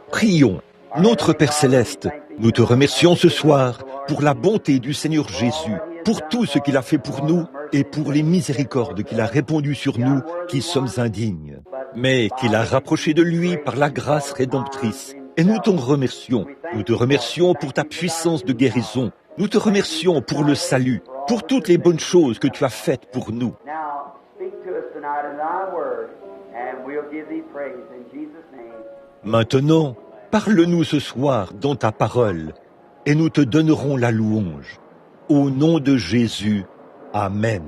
Prions. Notre Père Céleste, nous te remercions ce soir pour la bonté du Seigneur Jésus, pour tout ce qu'il a fait pour nous et pour les miséricordes qu'il a répandues sur nous qui sommes indignes, mais qu'il a rapprochés de lui par la grâce rédemptrice. Et nous t'en remercions. Nous te remercions pour ta puissance de guérison. Nous te remercions pour le salut, pour toutes les bonnes choses que tu as faites pour nous. Maintenant, parle-nous ce soir dans ta parole, et nous te donnerons la louange. Au nom de Jésus, Amen.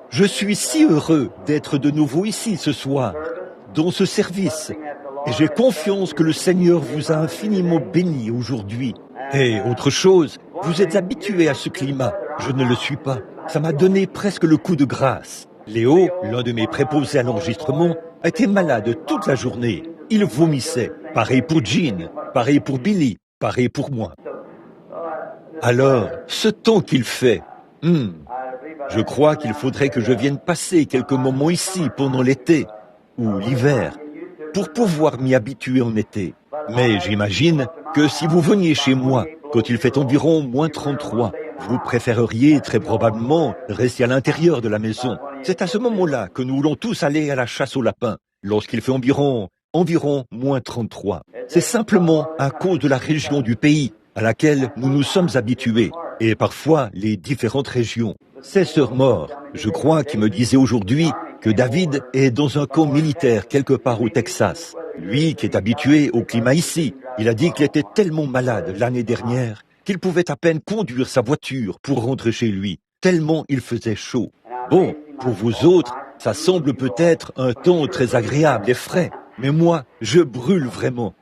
Je suis si heureux d'être de nouveau ici ce soir, dans ce service, et j'ai confiance que le Seigneur vous a infiniment béni aujourd'hui. Et autre chose, vous êtes habitués à ce climat, je ne le suis pas. Ça m'a donné presque le coup de grâce. Léo, l'un de mes préposés à l'enregistrement, a été malade toute la journée. Il vomissait. Pareil pour Jean, pareil pour Billy, pareil pour moi. Alors, ce temps qu'il fait, je crois qu'il faudrait que je vienne passer quelques moments ici pendant l'été ou l'hiver pour pouvoir m'y habituer en été. Mais j'imagine que si vous veniez chez moi quand il fait environ moins 33, vous préféreriez très probablement rester à l'intérieur de la maison. C'est à ce moment-là que nous voulons tous aller à la chasse aux lapins, lorsqu'il fait environ moins 33. C'est simplement à cause de la région du pays à laquelle nous nous sommes habitués, et parfois les différentes régions. C'est Sœur Mort, je crois, qui me disait aujourd'hui que David est dans un camp militaire quelque part au Texas. Lui qui est habitué au climat ici, il a dit qu'il était tellement malade l'année dernière qu'il pouvait à peine conduire sa voiture pour rentrer chez lui, tellement il faisait chaud. Bon, pour vous autres, ça semble peut-être un temps très agréable et frais, mais moi, je brûle vraiment.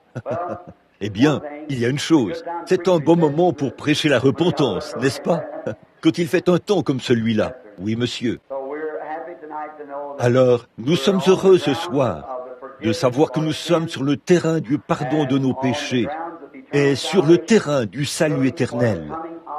Eh bien, il y a une chose, c'est un bon moment pour prêcher la repentance, n'est-ce pas? Quand il fait un temps comme celui-là. Oui, monsieur. Alors, nous sommes heureux ce soir de savoir que nous sommes sur le terrain du pardon de nos péchés et sur le terrain du salut éternel.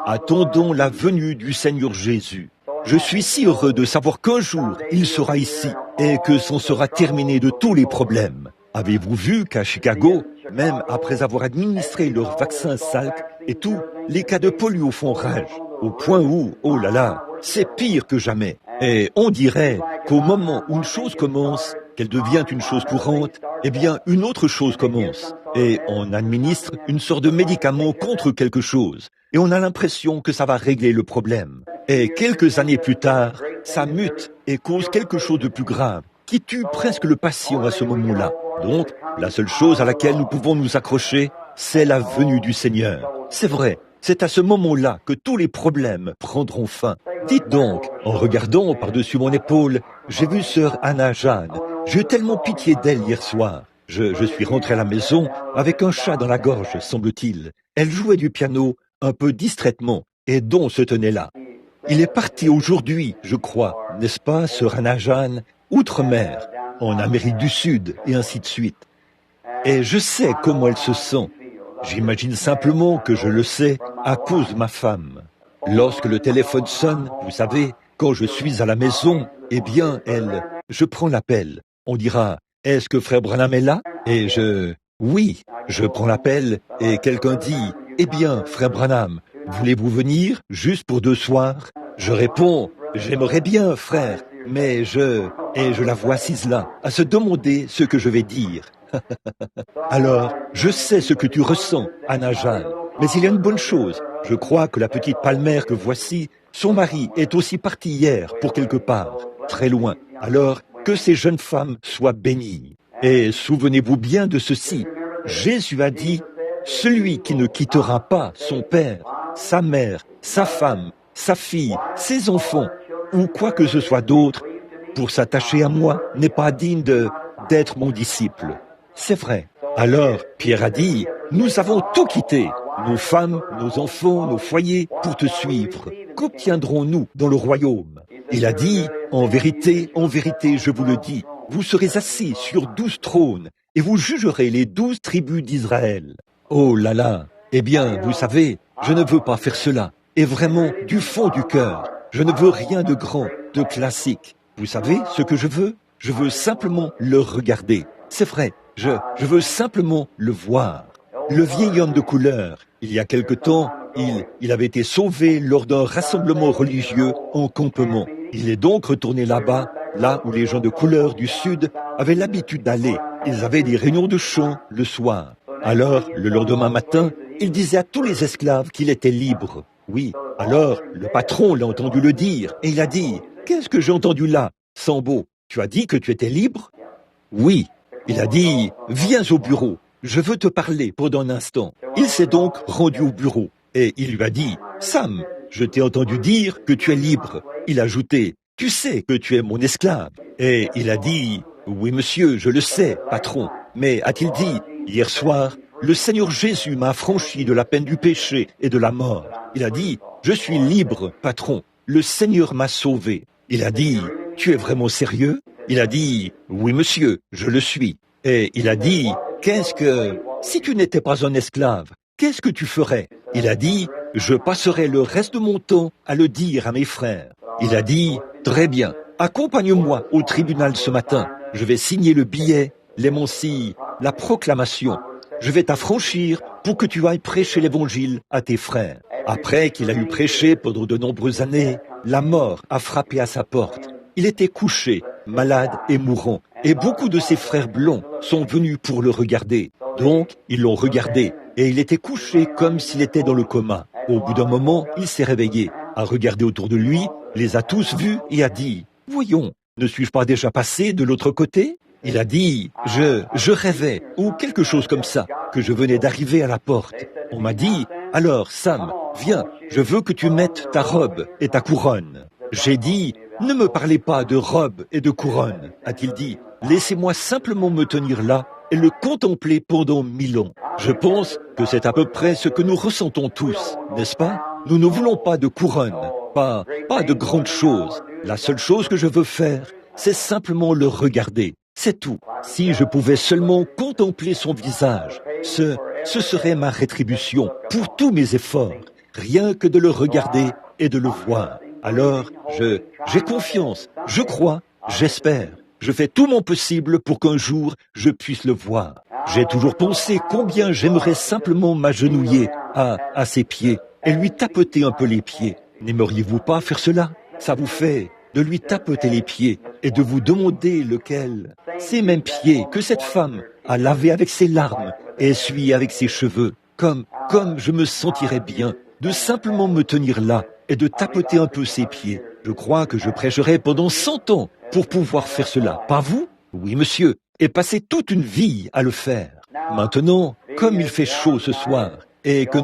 Attendons la venue du Seigneur Jésus. Je suis si heureux de savoir qu'un jour, il sera ici et que c'en sera terminé de tous les problèmes. Avez-vous vu qu'à Chicago, même après avoir administré leur vaccin Salk et tout, les cas de polio font rage, au point où, oh là là, c'est pire que jamais. Et on dirait qu'au moment où une chose commence, qu'elle devient une chose courante, eh bien une autre chose commence. Et on administre une sorte de médicament contre quelque chose. Et on a l'impression que ça va régler le problème. Et quelques années plus tard, ça mute et cause quelque chose de plus grave, qui tue presque le patient à ce moment-là. Donc, la seule chose à laquelle nous pouvons nous accrocher, c'est la venue du Seigneur. C'est vrai, c'est à ce moment-là que tous les problèmes prendront fin. Dites donc, en regardant par-dessus mon épaule, j'ai vu sœur Anna Jeanne. J'ai eu tellement pitié d'elle hier soir. Je suis rentré à la maison avec un chat dans la gorge, semble-t-il. Elle jouait du piano un peu distraitement, et Don se tenait là. Il est parti aujourd'hui, je crois, n'est-ce pas, sœur Anna Jeanne, outre-mer, en Amérique du Sud, et ainsi de suite. Et je sais comment elle se sent. J'imagine simplement que je le sais à cause de ma femme. Lorsque le téléphone sonne, vous savez, quand je suis à la maison, eh bien, je prends l'appel. On dira, est-ce que frère Branham est là? Et oui, je prends l'appel et quelqu'un dit, eh bien, frère Branham, voulez-vous venir juste pour 2 soirs? Je réponds, j'aimerais bien, frère, mais je la vois assise là, à se demander ce que je vais dire. Alors, je sais ce que tu ressens, Anna Jeanne, mais il y a une bonne chose. Je crois que la petite palmère que voici, son mari est aussi parti hier pour quelque part, très loin. Alors, que ces jeunes femmes soient bénies. Et souvenez-vous bien de ceci. Jésus a dit, celui qui ne quittera pas son père, sa mère, sa femme, sa fille, ses enfants, ou quoi que ce soit d'autre, pour s'attacher à moi, n'est pas digne d'être mon disciple. C'est vrai. Alors, Pierre a dit, nous avons tout quitté, nos femmes, nos enfants, nos foyers, pour te suivre. Qu'obtiendrons-nous dans le royaume? Il a dit, en vérité, je vous le dis, vous serez assis sur 12 trônes et vous jugerez les 12 tribus d'Israël. Oh là là! Eh bien, vous savez, je ne veux pas faire cela. Et vraiment, du fond du cœur, je ne veux rien de grand, de classique. Vous savez ce que je veux? Je veux simplement le regarder. c'est vrai, je veux simplement le voir. Le vieil homme de couleur, il y a quelque temps, il avait été sauvé lors d'un rassemblement religieux en campement. Il est donc retourné là-bas, là où les gens de couleur du Sud avaient l'habitude d'aller. Ils avaient des réunions de chant le soir. Alors, le lendemain matin, il disait à tous les esclaves qu'il était libre. Oui, alors le patron l'a entendu le dire et il a dit « Qu'est-ce que j'ai entendu là, Sambo? Tu as dit que tu étais libre ?» Oui, il a dit « Viens au bureau, je veux te parler pendant un instant. » Il s'est donc rendu au bureau et il lui a dit « Sam, je t'ai entendu dire que tu es libre. » Il a ajouté « Tu sais que tu es mon esclave. » Et il a dit « Oui monsieur, je le sais, patron. » Mais a-t-il dit « Hier soir, le Seigneur Jésus m'a affranchi de la peine du péché et de la mort. » Il a dit « Je suis libre, patron. Le Seigneur m'a sauvé. » Il a dit « Tu es vraiment sérieux ?» Il a dit « Oui monsieur, je le suis. » Et il a dit « Qu'est-ce que... Si tu n'étais pas un esclave, qu'est-ce que tu ferais ?» Il a dit « Je passerai le reste de mon temps à le dire à mes frères. » Il a dit « Très bien, accompagne-moi au tribunal ce matin. Je vais signer le billet, l'émoncie, la proclamation. Je vais t'affranchir pour que tu ailles prêcher l'évangile à tes frères. » Après qu'il a eu prêché pendant de nombreuses années, la mort a frappé à sa porte. Il était couché, malade et mourant, et beaucoup de ses frères blonds sont venus pour le regarder. Donc, ils l'ont regardé, et il était couché comme s'il était dans le coma. Au bout d'un moment, il s'est réveillé, a regardé autour de lui, les a tous vus et a dit « Voyons, ne suis-je pas déjà passé de l'autre côté ?» Il a dit « Je rêvais » ou quelque chose comme ça, que je venais d'arriver à la porte. On m'a dit « Alors, Sam, viens, je veux que tu mettes ta robe et ta couronne. » J'ai dit « Ne me parlez pas de robe et de couronne, a-t-il dit. Laissez-moi simplement me tenir là et le contempler pendant 1000 ans. Je pense que c'est à peu près ce que nous ressentons tous, n'est-ce pas? Nous ne voulons pas de couronne, pas de grandes choses. La seule chose que je veux faire, c'est simplement le regarder. C'est tout. Si je pouvais seulement contempler son visage, ce serait ma rétribution pour tous mes efforts, rien que de le regarder et de le voir. Alors, j'ai confiance, je crois, j'espère. Je fais tout mon possible pour qu'un jour je puisse le voir. J'ai toujours pensé combien j'aimerais simplement m'agenouiller à ses pieds et lui tapoter un peu les pieds. N'aimeriez-vous pas faire cela? Ça vous fait de lui tapoter les pieds et de vous demander lequel. Ces mêmes pieds que cette femme a lavé avec ses larmes et essuyé avec ses cheveux. Comme je me sentirais bien de simplement me tenir là et de tapoter un peu ses pieds. Je crois que je prêcherai pendant 100 ans pour pouvoir faire cela. Pas vous? Oui, monsieur. Et passer toute une vie à le faire. Maintenant, comme il fait chaud ce soir, et que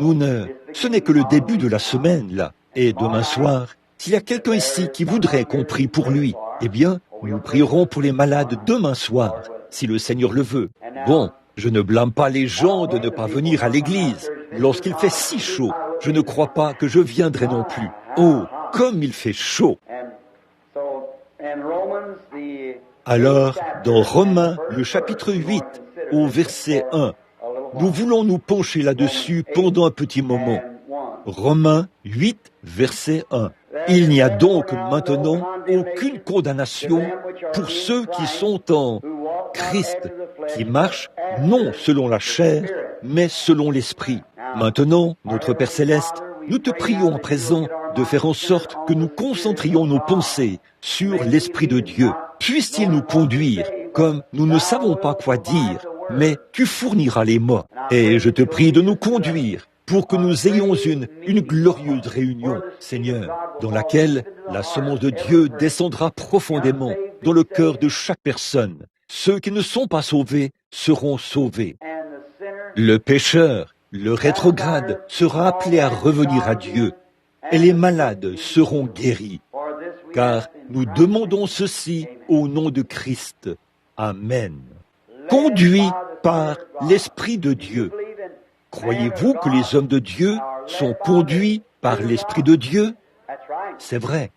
ce n'est que le début de la semaine, là, et demain soir, s'il y a quelqu'un ici qui voudrait qu'on prie pour lui, eh bien, nous prierons pour les malades demain soir, si le Seigneur le veut. Bon, je ne blâme pas les gens de ne pas venir à l'église. Lorsqu'il fait si chaud, je ne crois pas que je viendrai non plus. Oh, comme il fait chaud! Alors, dans Romains, le chapitre 8, au verset 1, nous voulons nous pencher là-dessus pendant un petit moment. Romains 8, verset 1. Il n'y a donc maintenant aucune condamnation pour ceux qui sont en Christ, qui marchent non selon la chair, mais selon l'Esprit. Maintenant, notre Père Céleste, nous te prions à présent de faire en sorte que nous concentrions nos pensées sur l'Esprit de Dieu. Puisse-t-il nous conduire, comme nous ne savons pas quoi dire, mais tu fourniras les mots. Et je te prie de nous conduire pour que nous ayons une glorieuse réunion, Seigneur, dans laquelle la semence de Dieu descendra profondément dans le cœur de chaque personne. Ceux qui ne sont pas sauvés seront sauvés. Le pécheur, le rétrograde, sera appelé à revenir à Dieu, et les malades seront guéris. Car nous demandons ceci au nom de Christ. Amen. Conduit par l'Esprit de Dieu. Croyez-vous que les hommes de Dieu sont conduits par l'Esprit de Dieu? C'est vrai.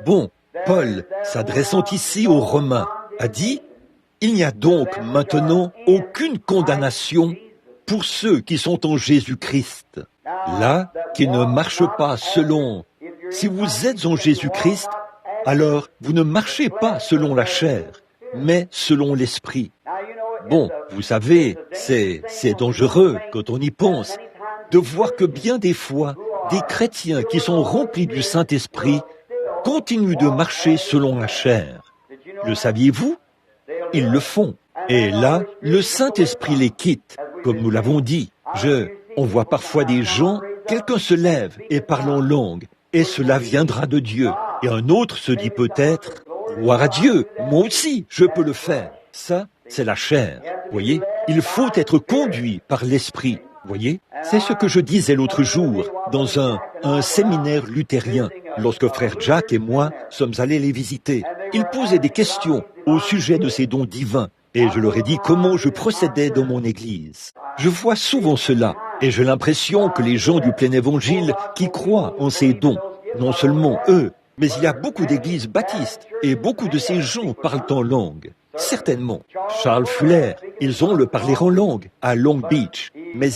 Bon, Paul, s'adressant ici aux Romains, a dit « Il n'y a donc maintenant aucune condamnation pour ceux qui sont en Jésus-Christ. » Là, qui ne marchent pas selon... Si vous êtes en Jésus-Christ, alors vous ne marchez pas selon la chair, mais selon l'esprit. Bon, vous savez, c'est dangereux quand on y pense, de voir que bien des fois, des chrétiens qui sont remplis du Saint-Esprit continuent de marcher selon la chair. Le saviez-vous? Ils le font. Et là, le Saint-Esprit les quitte, comme nous l'avons dit. On voit parfois des gens, quelqu'un se lève et parle en langue, et cela viendra de Dieu. Et un autre se dit peut-être, gloire à Dieu, moi aussi, je peux le faire. Ça, c'est la chair. Voyez, il faut être conduit par l'Esprit. Voyez, c'est ce que je disais l'autre jour dans un séminaire luthérien, lorsque frère Jack et moi sommes allés les visiter. Ils posaient des questions au sujet de ces dons divins, et je leur ai dit comment je procédais dans mon église. Je vois souvent cela, et j'ai l'impression que les gens du plein évangile qui croient en ces dons, non seulement eux, mais il y a beaucoup d'églises baptistes, et beaucoup de ces gens parlent en langue. Certainement. Charles Fuller, ils ont le parler en langue à Long Beach, mais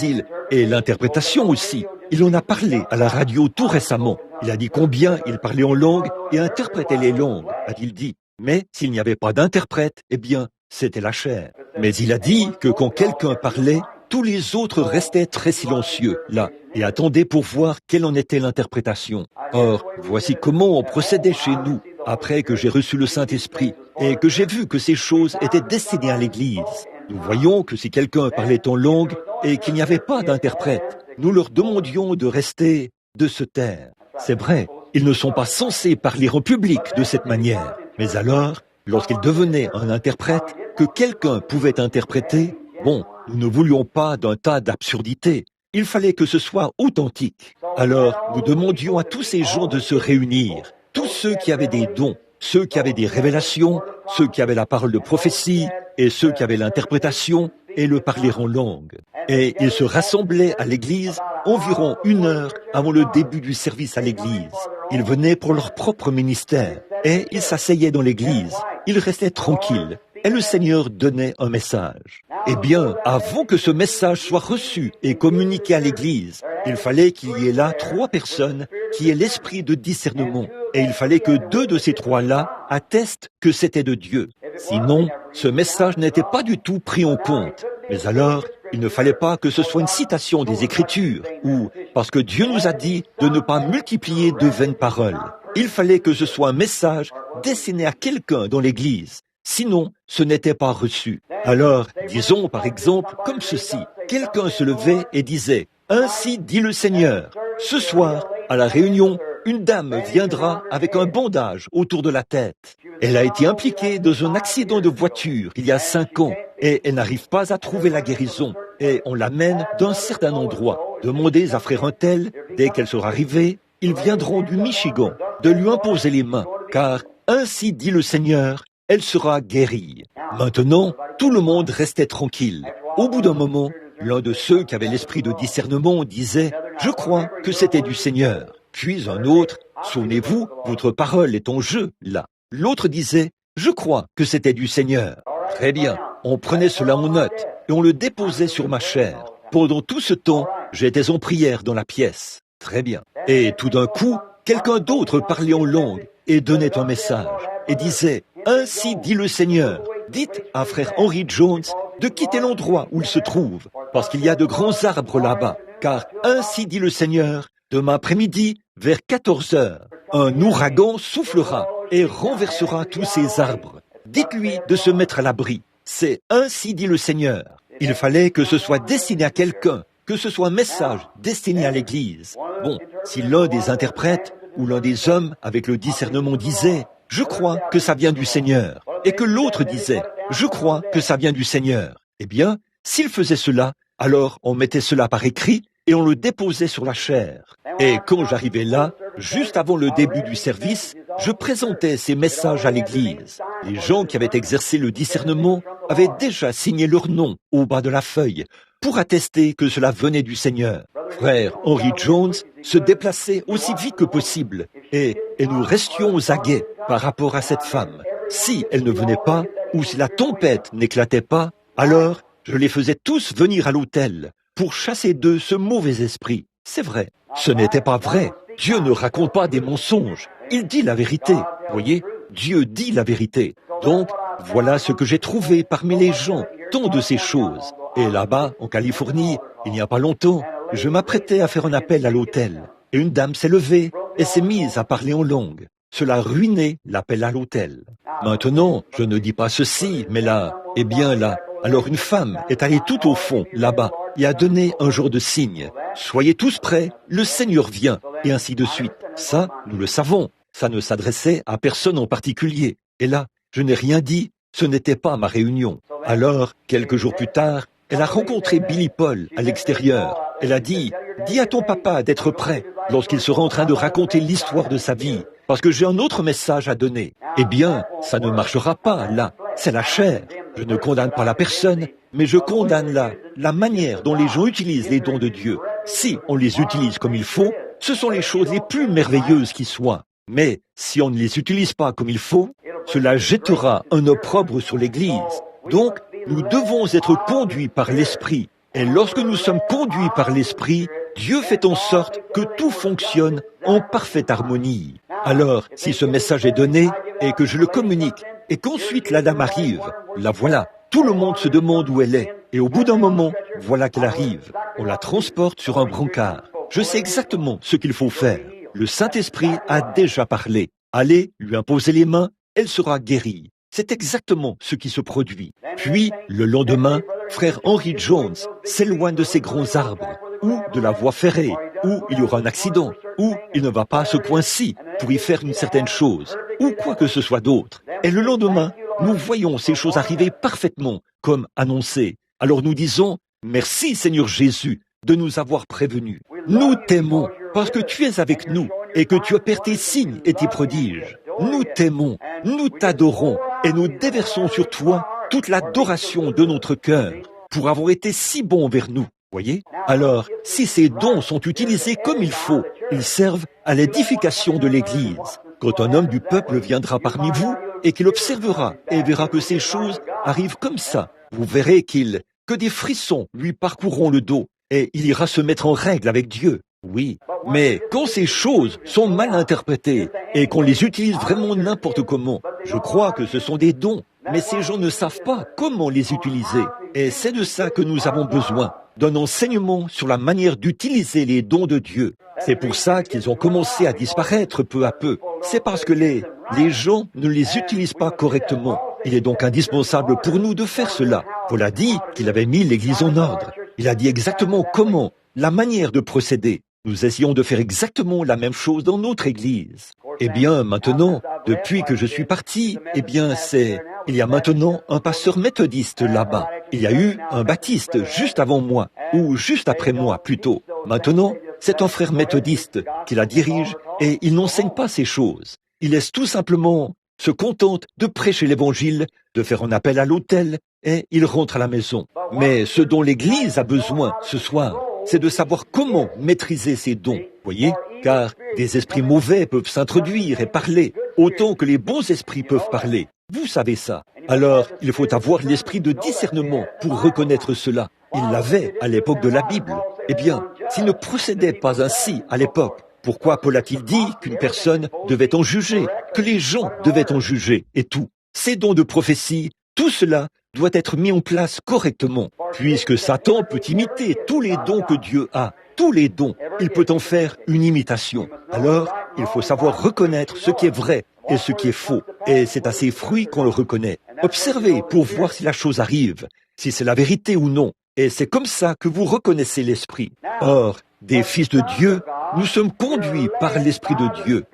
et l'interprétation aussi. Il en a parlé à la radio tout récemment. Il a dit combien il parlait en langue et interprétait les langues, a-t-il dit. Mais s'il n'y avait pas d'interprète, eh bien, c'était la chair. Mais il a dit que quand quelqu'un parlait, tous les autres restaient très silencieux, là, et attendaient pour voir quelle en était l'interprétation. Or, voici comment on procédait chez nous, après que j'ai reçu le Saint-Esprit, et que j'ai vu que ces choses étaient destinées à l'Église. Nous voyons que si quelqu'un parlait en langue, et qu'il n'y avait pas d'interprète, nous leur demandions de rester, de se taire. C'est vrai, ils ne sont pas censés parler en public de cette manière. Mais alors, lorsqu'il devenait un interprète, que quelqu'un pouvait interpréter, bon, nous ne voulions pas d'un tas d'absurdités. Il fallait que ce soit authentique. Alors, nous demandions à tous ces gens de se réunir, tous ceux qui avaient des dons, ceux qui avaient des révélations, ceux qui avaient la parole de prophétie, et ceux qui avaient l'interprétation et le parler en langue. Et ils se rassemblaient à l'église environ 1 heure avant le début du service à l'église. Ils venaient pour leur propre ministère, et ils s'asseyaient dans l'église. Ils restaient tranquilles, et le Seigneur donnait un message. Eh bien, avant que ce message soit reçu et communiqué à l'église, il fallait qu'il y ait là 3 personnes qui aient l'esprit de discernement. Et il fallait que 2 de ces 3-là attestent que c'était de Dieu. Sinon, ce message n'était pas du tout pris en compte. Mais alors, il ne fallait pas que ce soit une citation des Écritures, ou parce que Dieu nous a dit de ne pas multiplier de vaines paroles. Il fallait que ce soit un message destiné à quelqu'un dans l'Église. Sinon, ce n'était pas reçu. Alors, disons par exemple comme ceci. Quelqu'un se levait et disait « Ainsi dit le Seigneur, ce soir, à la réunion, une dame viendra avec un bandage autour de la tête. Elle a été impliquée dans un accident de voiture il y a 5 ans et elle n'arrive pas à trouver la guérison. Et on l'amène d'un certain endroit. Demandez à frère Untel, dès qu'elle sera arrivée, ils viendront du Michigan, de lui imposer les mains, car ainsi dit le Seigneur, elle sera guérie. Maintenant, tout le monde restait tranquille. Au bout d'un moment, l'un de ceux qui avaient l'esprit de discernement disait « Je crois que c'était du Seigneur ». Puis un autre « Souvenez-vous, votre parole est en jeu, là ». L'autre disait « Je crois que c'était du Seigneur ». Très bien, on prenait cela en note et on le déposait sur ma chaire. Pendant tout ce temps, j'étais en prière dans la pièce. Très bien. Et tout d'un coup, quelqu'un d'autre parlait en langue et donnait un message et disait « Ainsi dit le Seigneur, dites à frère Henry Jones de quitter l'endroit où il se trouve, parce qu'il y a de grands arbres là-bas, car ainsi dit le Seigneur, demain après-midi, vers 14 heures, un ouragan soufflera et renversera tous ces arbres. Dites-lui de se mettre à l'abri. C'est ainsi dit le Seigneur. » Il fallait que ce soit destiné à quelqu'un, que ce soit un message destiné à l'Église. Bon, si l'un des interprètes ou l'un des hommes avec le discernement disait « Je crois que ça vient du Seigneur » et que l'autre disait « Je crois que ça vient du Seigneur », eh bien, s'il faisait cela, alors on mettait cela par écrit et on le déposait sur la chaire. Et quand j'arrivais là, juste avant le début du service, je présentais ces messages à l'église. Les gens qui avaient exercé le discernement avaient déjà signé leur nom au bas de la feuille pour attester que cela venait du Seigneur. Frère Henry Jones se déplaçait aussi vite que possible et nous restions aux aguets par rapport à cette femme. Si elle ne venait pas ou si la tempête n'éclatait pas, alors je les faisais tous venir à l'hôtel pour chasser d'eux ce mauvais esprit. C'est vrai, ce n'était pas vrai. Dieu ne raconte pas des mensonges. il dit la vérité. Voyez, Dieu dit la vérité. Donc, voilà ce que j'ai trouvé parmi les gens, tant de ces choses. Et là-bas, en Californie, il n'y a pas longtemps, je m'apprêtais à faire un appel à l'hôtel. Et une dame s'est levée et s'est mise à parler en langue. Cela ruinait l'appel à l'hôtel. Maintenant, je ne dis pas ceci, mais là, eh bien là, alors une femme est allée tout au fond, là-bas, et a donné un genre de signe. Soyez tous prêts, le Seigneur vient, et ainsi de suite. Ça, nous le savons. Ça ne s'adressait à personne en particulier. Et là, je n'ai rien dit, ce n'était pas ma réunion. Alors, quelques jours plus tard, elle a rencontré Billy Paul à l'extérieur. Elle a dit, dis à ton papa d'être prêt lorsqu'il sera en train de raconter l'histoire de sa vie, parce que j'ai un autre message à donner. Eh bien, ça ne marchera pas, là. C'est la chair. Je ne condamne pas la personne, mais je condamne la manière dont les gens utilisent les dons de Dieu. Si on les utilise comme il faut, ce sont les choses les plus merveilleuses qui soient. Mais si on ne les utilise pas comme il faut, cela jettera un opprobre sur l'Église. Donc, nous devons être conduits par l'Esprit. Et lorsque nous sommes conduits par l'Esprit, Dieu fait en sorte que tout fonctionne en parfaite harmonie. Alors, si ce message est donné et que je le communique, et qu'ensuite la dame arrive, la voilà, tout le monde se demande où elle est. Et au bout d'un moment, voilà qu'elle arrive. On la transporte sur un brancard. Je sais exactement ce qu'il faut faire. Le Saint-Esprit a déjà parlé. Allez lui imposer les mains, elle sera guérie. C'est exactement ce qui se produit. Puis, le lendemain, frère Henry Jones s'éloigne de ces grands arbres, ou de la voie ferrée, où il y aura un accident, ou il ne va pas à ce point-ci pour y faire une certaine chose, ou quoi que ce soit d'autre. Et le lendemain, nous voyons ces choses arriver parfaitement, comme annoncé. Alors nous disons, merci Seigneur Jésus de nous avoir prévenus. Nous t'aimons parce que tu es avec nous et que tu opères tes signes et tes prodiges. Nous t'aimons, nous t'adorons et nous déversons sur toi toute l'adoration de notre cœur pour avoir été si bon envers nous. Voyez? Alors, si ces dons sont utilisés comme il faut, ils servent à l'édification de l'Église. Quand un homme du peuple viendra parmi vous et qu'il observera et verra que ces choses arrivent comme ça, vous verrez que des frissons lui parcourront le dos et il ira se mettre en règle avec Dieu. Oui, mais quand ces choses sont mal interprétées et qu'on les utilise vraiment n'importe comment, je crois que ce sont des dons, mais ces gens ne savent pas comment les utiliser. Et c'est de ça que nous avons besoin, d'un enseignement sur la manière d'utiliser les dons de Dieu. C'est pour ça qu'ils ont commencé à disparaître peu à peu. C'est parce que les gens ne les utilisent pas correctement. Il est donc indispensable pour nous de faire cela. Paul a dit qu'il avait mis l'Église en ordre. Il a dit exactement comment, la manière de procéder. Nous essayons de faire exactement la même chose dans notre Église. Eh bien, maintenant, depuis que je suis parti, il y a maintenant un pasteur méthodiste là-bas. Il y a eu un baptiste juste avant moi, ou juste après moi plutôt. Maintenant, c'est un frère méthodiste qui la dirige et il n'enseigne pas ces choses. Il laisse tout simplement se contente de prêcher l'Évangile, de faire un appel à l'autel et il rentre à la maison. Mais ce dont l'Église a besoin ce soir, c'est de savoir comment maîtriser ces dons, voyez, car des esprits mauvais peuvent s'introduire et parler, autant que les bons esprits peuvent parler. Vous savez ça. Alors, il faut avoir l'esprit de discernement pour reconnaître cela. Il l'avait à l'époque de la Bible. Eh bien, s'il ne procédait pas ainsi à l'époque, pourquoi Paul a-t-il dit qu'une personne devait en juger, que les gens devaient en juger et tout? Ces dons de prophétie, tout cela doit être mis en place correctement, puisque Satan peut imiter tous les dons que Dieu a, tous les dons, il peut en faire une imitation. Alors, il faut savoir reconnaître ce qui est vrai et ce qui est faux, et c'est à ses fruits qu'on le reconnaît. Observez pour voir si la chose arrive, si c'est la vérité ou non, et c'est comme ça que vous reconnaissez l'Esprit. Or, des fils de Dieu, nous sommes conduits par l'Esprit de Dieu.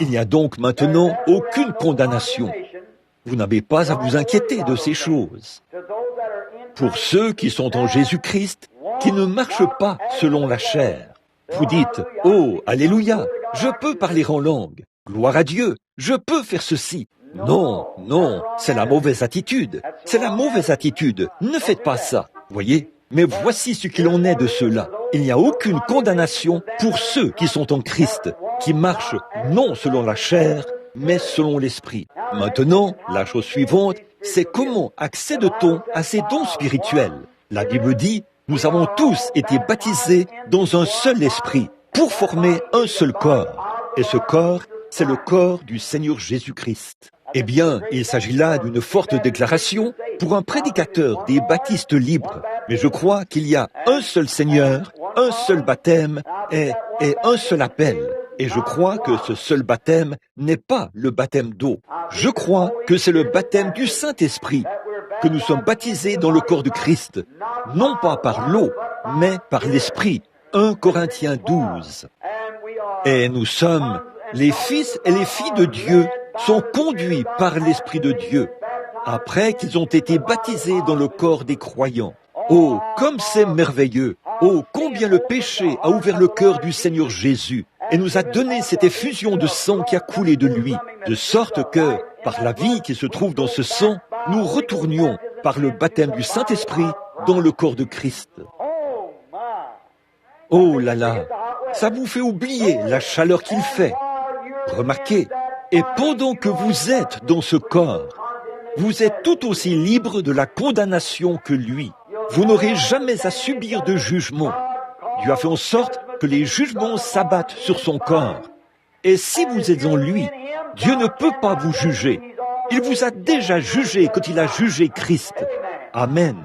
Il n'y a donc maintenant aucune condamnation. Vous n'avez pas à vous inquiéter de ces choses. Pour ceux qui sont en Jésus-Christ, qui ne marchent pas selon la chair, vous dites, « Oh, alléluia, je peux parler en langue. Gloire à Dieu, je peux faire ceci. » Non, non, c'est la mauvaise attitude. C'est la mauvaise attitude. Ne faites pas ça. Voyez? Mais voici ce qu'il en est de ceux-là. Il n'y a aucune condamnation pour ceux qui sont en Christ, qui marchent non selon la chair, mais selon l'Esprit. Maintenant, la chose suivante, c'est comment accède-t-on à ces dons spirituels? La Bible dit, nous avons tous été baptisés dans un seul esprit, pour former un seul corps. Et ce corps c'est le corps du Seigneur Jésus-Christ. Eh bien, il s'agit là d'une forte déclaration pour un prédicateur des baptistes libres. Mais je crois qu'il y a un seul Seigneur, un seul baptême et un seul appel. Et je crois que ce seul baptême n'est pas le baptême d'eau. Je crois que c'est le baptême du Saint-Esprit, que nous sommes baptisés dans le corps de Christ, non pas par l'eau, mais par l'Esprit. 1 Corinthiens 12. Et nous sommes, les fils et les filles de Dieu sont conduits par l'Esprit de Dieu, après qu'ils ont été baptisés dans le corps des croyants. Oh, comme c'est merveilleux! Oh, combien le péché a ouvert le cœur du Seigneur Jésus et nous a donné cette effusion de sang qui a coulé de lui, de sorte que, par la vie qui se trouve dans ce sang, nous retournions, par le baptême du Saint-Esprit, dans le corps de Christ. Oh là là, ça vous fait oublier la chaleur qu'il fait. Remarquez, et pendant que vous êtes dans ce corps, vous êtes tout aussi libre de la condamnation que lui. Vous n'aurez jamais à subir de jugement. Dieu a fait en sorte que les jugements s'abattent sur son corps. Et si vous êtes en lui, Dieu ne peut pas vous juger. Il vous a déjà jugé quand il a jugé Christ. Amen.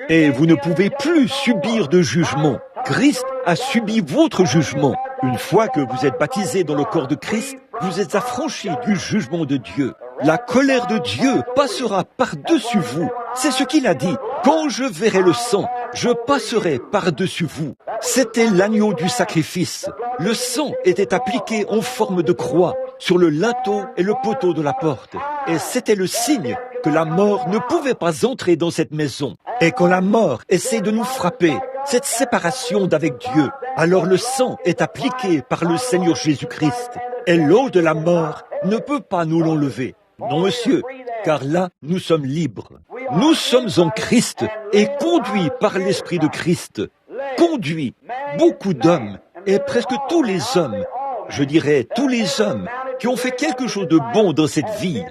Et vous ne pouvez plus subir de jugement. Christ a subi votre jugement. Une fois que vous êtes baptisé dans le corps de Christ, vous êtes affranchis du jugement de Dieu. La colère de Dieu passera par-dessus vous. C'est ce qu'il a dit. Quand je verrai le sang, je passerai par-dessus vous. C'était l'agneau du sacrifice. Le sang était appliqué en forme de croix sur le linteau et le poteau de la porte. Et c'était le signe que la mort ne pouvait pas entrer dans cette maison. Et quand la mort essaie de nous frapper, cette séparation d'avec Dieu, alors le sang est appliqué par le Seigneur Jésus-Christ. Et l'eau de la mort ne peut pas nous l'enlever. Non, monsieur, car là, nous sommes libres. Nous sommes en Christ et conduits par l'Esprit de Christ. Conduits, beaucoup d'hommes, et presque tous les hommes, je dirais tous les hommes qui ont fait quelque chose de bon dans cette vie,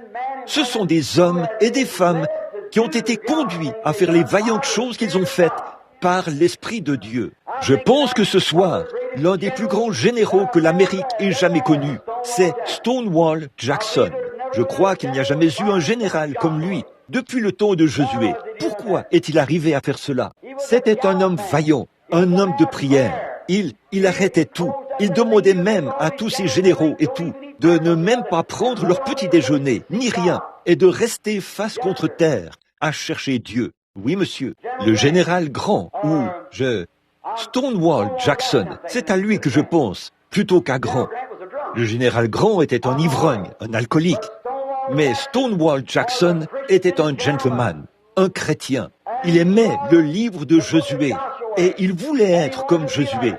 ce sont des hommes et des femmes qui ont été conduits à faire les vaillantes choses qu'ils ont faites par l'Esprit de Dieu. Je pense que ce soir, l'un des plus grands généraux que l'Amérique ait jamais connu, c'est Stonewall Jackson. Je crois qu'il n'y a jamais eu un général comme lui depuis le temps de Josué. Pourquoi est-il arrivé à faire cela? C'était un homme vaillant, un homme de prière. Il arrêtait tout. Il demandait même à tous ses généraux et tout de ne même pas prendre leur petit déjeuner, ni rien, et de rester face contre terre à chercher Dieu. Oui, monsieur, le général Grant, Stonewall Jackson, c'est à lui que je pense, plutôt qu'à Grant. Le général Grant était un ivrogne, un alcoolique. Mais Stonewall Jackson était un gentleman, un chrétien. Il aimait le livre de Josué et il voulait être comme Josué.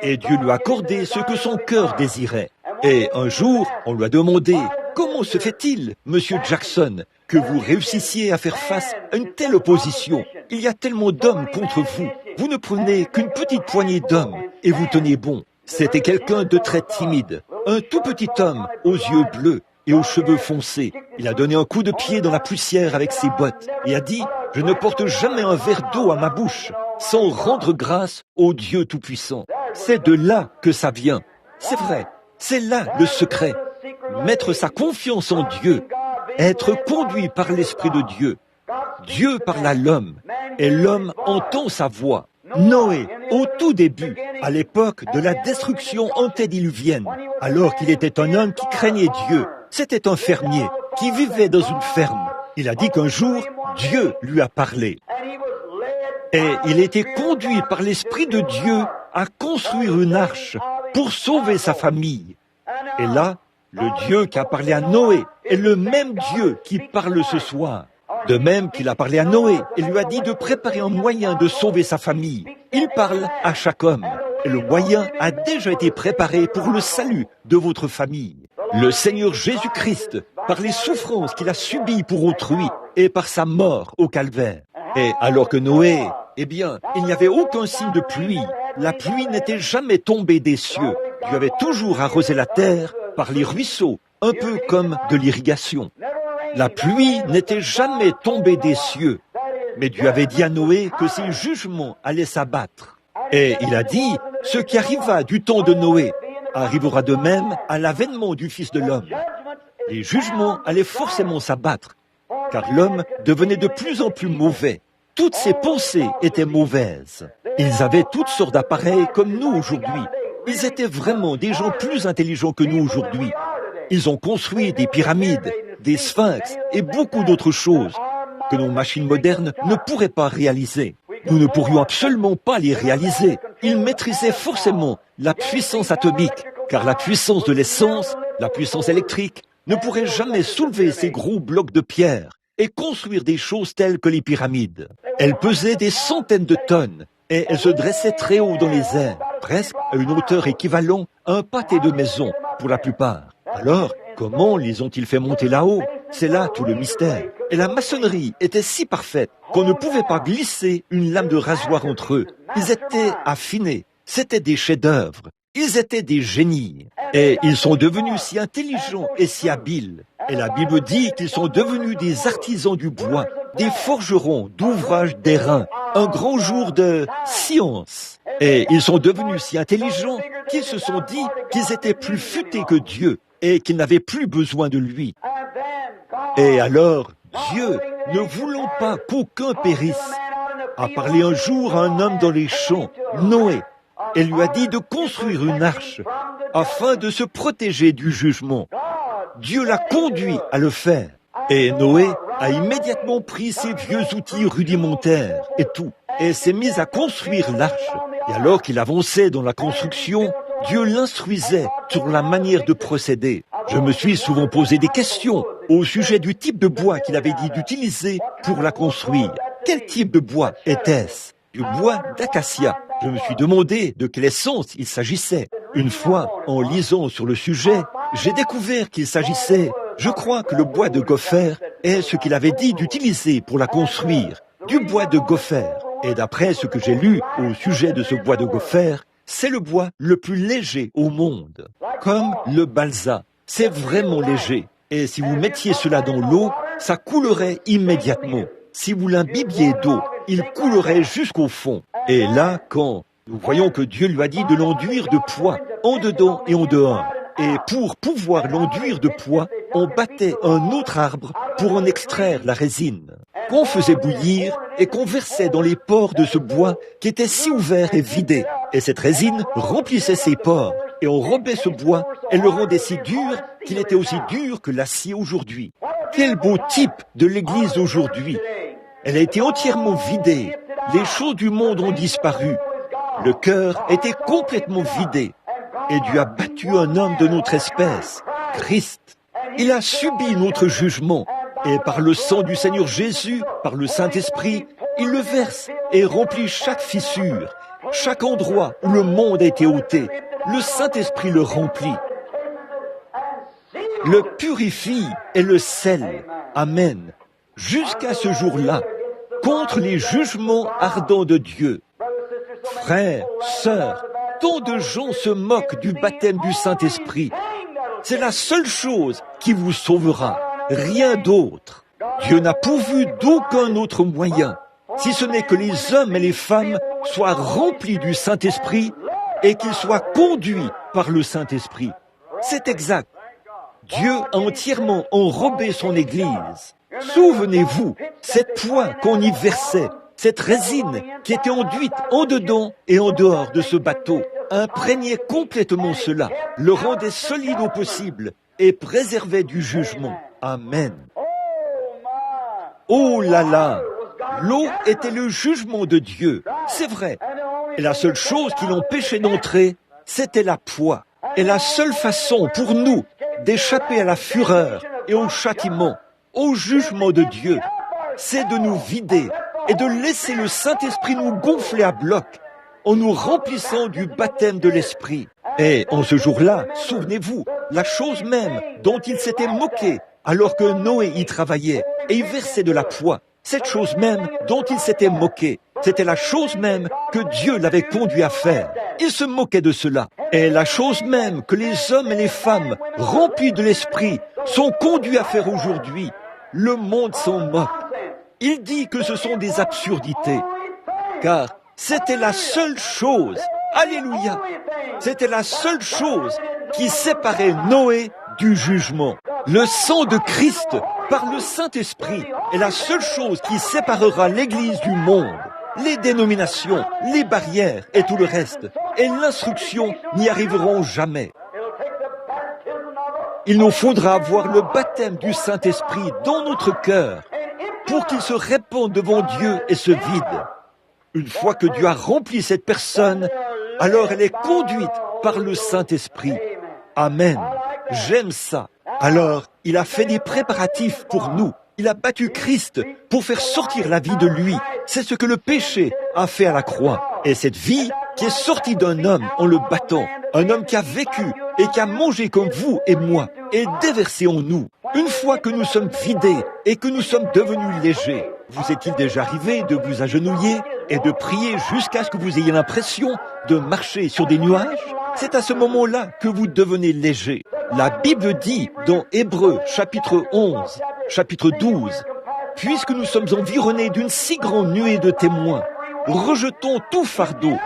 Et Dieu lui a accordé ce que son cœur désirait. Et un jour, on lui a demandé, comment se fait-il, monsieur Jackson, que vous réussissiez à faire face à une telle opposition? Il y a tellement d'hommes contre vous. Vous ne prenez qu'une petite poignée d'hommes et vous tenez bon. C'était quelqu'un de très timide, un tout petit homme aux yeux bleus et aux cheveux foncés. Il a donné un coup de pied dans la poussière avec ses bottes et a dit « Je ne porte jamais un verre d'eau à ma bouche sans rendre grâce au Dieu Tout-Puissant. » C'est de là que ça vient. C'est vrai, c'est là le secret. Mettre sa confiance en Dieu, être conduit par l'Esprit de Dieu. Dieu parle à l'homme et l'homme entend sa voix. Noé, au tout début, à l'époque de la destruction antédiluvienne, alors qu'il était un homme qui craignait Dieu, c'était un fermier qui vivait dans une ferme. Il a dit qu'un jour, Dieu lui a parlé. Et il était conduit par l'Esprit de Dieu à construire une arche pour sauver sa famille. Et là, le Dieu qui a parlé à Noé est le même Dieu qui parle ce soir. De même qu'il a parlé à Noé et lui a dit de préparer un moyen de sauver sa famille. Il parle à chaque homme. Et le moyen a déjà été préparé pour le salut de votre famille. Le Seigneur Jésus-Christ, par les souffrances qu'il a subies pour autrui et par sa mort au calvaire. Et alors que Noé, il n'y avait aucun signe de pluie. La pluie n'était jamais tombée des cieux. Dieu avait toujours arrosé la terre par les ruisseaux, un peu comme de l'irrigation. La pluie n'était jamais tombée des cieux, mais Dieu avait dit à Noé que ses jugements allaient s'abattre. Et il a dit, ce qui arriva du temps de Noé, arrivera de même à l'avènement du Fils de l'homme. Les jugements allaient forcément s'abattre, car l'homme devenait de plus en plus mauvais. Toutes ses pensées étaient mauvaises. Ils avaient toutes sortes d'appareils comme nous aujourd'hui. Ils étaient vraiment des gens plus intelligents que nous aujourd'hui. Ils ont construit des pyramides, des sphinx et beaucoup d'autres choses que nos machines modernes ne pourraient pas réaliser. Nous ne pourrions absolument pas les réaliser. Ils maîtrisaient forcément la puissance atomique, car la puissance de l'essence, la puissance électrique, ne pourrait jamais soulever ces gros blocs de pierre et construire des choses telles que les pyramides. Elles pesaient des centaines de tonnes et elles se dressaient très haut dans les airs, presque à une hauteur équivalente à un pâté de maison pour la plupart. Alors, comment les ont-ils fait monter là-haut? C'est là tout le mystère. Et la maçonnerie était si parfaite qu'on ne pouvait pas glisser une lame de rasoir entre eux. Ils étaient affinés. C'étaient des chefs-d'œuvre. Ils étaient des génies. Et ils sont devenus si intelligents et si habiles. Et la Bible dit qu'ils sont devenus des artisans du bois, des forgerons d'ouvrages d'airain, un grand jour de science. Et ils sont devenus si intelligents qu'ils se sont dit qu'ils étaient plus futés que Dieu et qu'ils n'avaient plus besoin de lui. Et alors, Dieu, ne voulant pas qu'aucun périsse, a parlé un jour à un homme dans les champs, Noé, et lui a dit de construire une arche afin de se protéger du jugement. Dieu l'a conduit à le faire. Et Noé a immédiatement pris ses vieux outils rudimentaires et tout, et s'est mis à construire l'arche. Et alors qu'il avançait dans la construction, Dieu l'instruisait sur la manière de procéder. Je me suis souvent posé des questions au sujet du type de bois qu'il avait dit d'utiliser pour la construire. Quel type de bois était-ce? Du bois d'acacia. Je me suis demandé de quelle essence il s'agissait. Une fois, en lisant sur le sujet, j'ai découvert qu'il s'agissait, je crois que le bois de gopher est ce qu'il avait dit d'utiliser pour la construire, du bois de gopher. Et d'après ce que j'ai lu au sujet de ce bois de gopher, c'est le bois le plus léger au monde, comme le balsa. C'est vraiment léger. Et si vous mettiez cela dans l'eau, ça coulerait immédiatement. Si vous l'imbibiez d'eau, il coulerait jusqu'au fond. Et là, quand nous voyons que Dieu lui a dit de l'enduire de poids, en dedans et en dehors, et pour pouvoir l'enduire de poids, on battait un autre arbre pour en extraire la résine, qu'on faisait bouillir et qu'on versait dans les pores de ce bois qui était si ouvert et vidé. Et cette résine remplissait ses pores, et on enrobait ce bois et le rendait si dur qu'il était aussi dur que l'acier aujourd'hui. Quel beau type de l'Église aujourd'hui! Elle a été entièrement vidée. Les choses du monde ont disparu. Le cœur était complètement vidé. Et Dieu a battu un homme de notre espèce, Christ. Il a subi notre jugement. Et par le sang du Seigneur Jésus, par le Saint-Esprit, il le verse et remplit chaque fissure, chaque endroit où le monde a été ôté. Le Saint-Esprit le remplit, le purifie et le scelle. Amen. Jusqu'à ce jour-là, contre les jugements ardents de Dieu. Frères, sœurs, tant de gens se moquent du baptême du Saint-Esprit. C'est la seule chose qui vous sauvera, rien d'autre. Dieu n'a pourvu d'aucun autre moyen, si ce n'est que les hommes et les femmes soient remplis du Saint-Esprit et qu'ils soient conduits par le Saint-Esprit. C'est exact. Dieu a entièrement enrobé son Église. Souvenez-vous, cette poix qu'on y versait, cette résine qui était enduite en dedans et en dehors de ce bateau, imprégnait complètement cela, le rendait solide au possible et préservait du jugement. Amen. Oh là là, l'eau était le jugement de Dieu, c'est vrai. Et la seule chose qui l'empêchait d'entrer, c'était la poix. Et la seule façon pour nous d'échapper à la fureur et au châtiment, au jugement de Dieu, c'est de nous vider et de laisser le Saint-Esprit nous gonfler à bloc en nous remplissant du baptême de l'Esprit. Et en ce jour-là, souvenez-vous, la chose même dont il s'était moqué alors que Noé y travaillait et y versait de la poix, cette chose même dont il s'était moqué, c'était la chose même que Dieu l'avait conduit à faire. Il se moquait de cela. Et la chose même que les hommes et les femmes remplis de l'Esprit sont conduits à faire aujourd'hui, le monde s'en moque. Il dit que ce sont des absurdités, car c'était la seule chose Alléluia! C'était la seule chose qui séparait Noé du jugement. Le sang de Christ, par le Saint-Esprit, est la seule chose qui séparera l'Église du monde. Les dénominations, les barrières et tout le reste, et l'instruction n'y arriveront jamais. Il nous faudra avoir le baptême du Saint-Esprit dans notre cœur pour qu'il se répande devant Dieu et se vide. Une fois que Dieu a rempli cette personne, alors elle est conduite par le Saint-Esprit. Amen. J'aime ça. Alors, il a fait des préparatifs pour nous. Il a battu Christ pour faire sortir la vie de lui. C'est ce que le péché a fait à la croix. Et cette vie qui est sortie d'un homme en le battant, un homme qui a vécu et qui a mangé comme vous et moi, est déversée en nous. Une fois que nous sommes vidés et que nous sommes devenus légers, vous est-il déjà arrivé de vous agenouiller et de prier jusqu'à ce que vous ayez l'impression de marcher sur des nuages? C'est à ce moment-là que vous devenez léger. La Bible dit dans Hébreux chapitre 11, chapitre 12, « Puisque nous sommes environnés d'une si grande nuée de témoins, rejetons tout fardeau,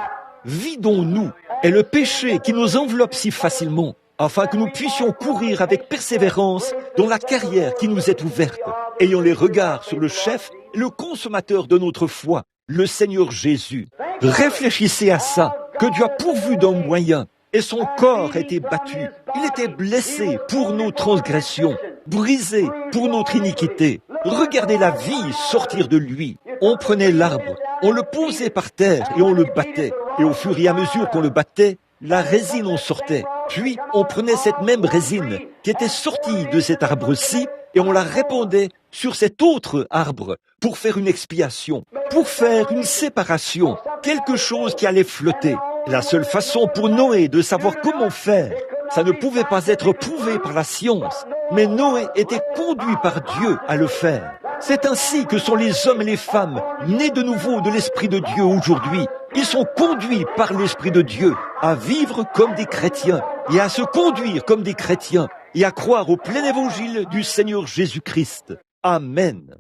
vidons-nous et le péché qui nous enveloppe si facilement, afin que nous puissions courir avec persévérance dans la carrière qui nous est ouverte, ayant les regards sur le chef et le consommateur de notre foi, le Seigneur Jésus. » Réfléchissez à ça, que Dieu a pourvu d'un moyen, et son corps a été battu. Il était blessé pour nos transgressions, brisé pour notre iniquité. Regardez la vie sortir de lui. On prenait l'arbre, on le posait par terre et on le battait. Et au fur et à mesure qu'on le battait, la résine en sortait. Puis on prenait cette même résine qui était sortie de cet arbre-ci et on la répandait sur cet autre arbre pour faire une expiation, pour faire une séparation, quelque chose qui allait flotter. La seule façon pour Noé de savoir comment faire, ça ne pouvait pas être prouvé par la science, mais Noé était conduit par Dieu à le faire. C'est ainsi que sont les hommes et les femmes nés de nouveau de l'Esprit de Dieu aujourd'hui. Ils sont conduits par l'Esprit de Dieu à vivre comme des chrétiens et à se conduire comme des chrétiens et à croire au plein évangile du Seigneur Jésus-Christ. Amen.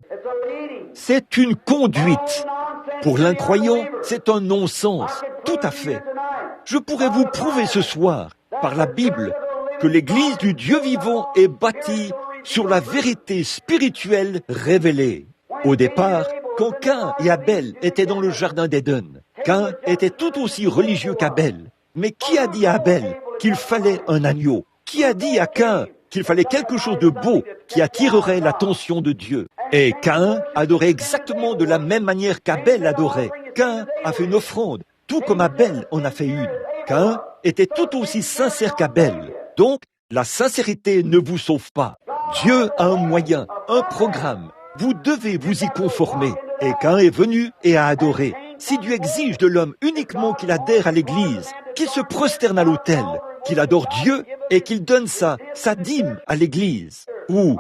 C'est une conduite. Pour l'incroyant, c'est un non-sens. Tout à fait. Je pourrais vous prouver ce soir, par la Bible, que l'Église du Dieu vivant est bâtie sur la vérité spirituelle révélée. Au départ, quand Caïn et Abel étaient dans le jardin d'Éden, Caïn était tout aussi religieux qu'Abel. Mais qui a dit à Abel qu'il fallait un agneau? Qui a dit à Caïn qu'il fallait quelque chose de beau qui attirerait l'attention de Dieu? Et Caïn adorait exactement de la même manière qu'Abel adorait. Caïn a fait une offrande, tout comme Abel en a fait une. Caïn était tout aussi sincère qu'Abel. Donc, la sincérité ne vous sauve pas. Dieu a un moyen, un programme. Vous devez vous y conformer. Et Caïn est venu et a adoré. Si Dieu exige de l'homme uniquement qu'il adhère à l'Église, qu'il se prosterne à l'autel, qu'il adore Dieu et qu'il donne sa dîme à l'Église, ou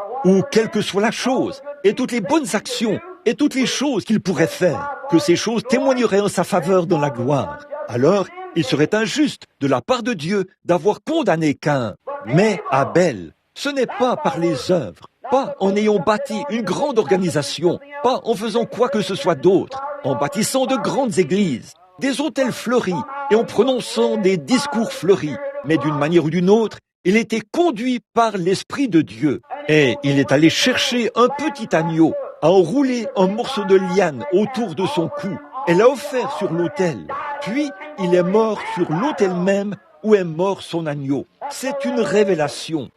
quelle que soit la chose, et toutes les bonnes actions, et toutes les choses qu'il pourrait faire, que ces choses témoigneraient en sa faveur dans la gloire, alors il serait injuste de la part de Dieu d'avoir condamné Caïn. Mais Abel, ce n'est pas par les œuvres, pas en ayant bâti une grande organisation, pas en faisant quoi que ce soit d'autre, en bâtissant de grandes églises, des hôtels fleuris et en prononçant des discours fleuris, mais d'une manière ou d'une autre, il était conduit par l'Esprit de Dieu. Et il est allé chercher un petit agneau, a enroulé un morceau de liane autour de son cou et l'a offert sur l'autel. Puis, il est mort sur l'autel même où est mort son agneau. C'est une révélation.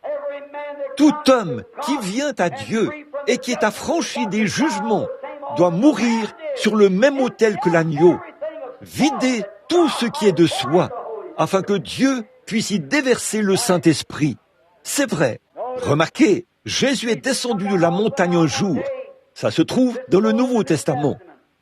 Tout homme qui vient à Dieu et qui est affranchi des jugements doit mourir sur le même autel que l'agneau. Vider tout ce qui est de soi, afin que Dieu puisse y déverser le Saint-Esprit. C'est vrai. Remarquez, Jésus est descendu de la montagne un jour. Ça se trouve dans le Nouveau Testament.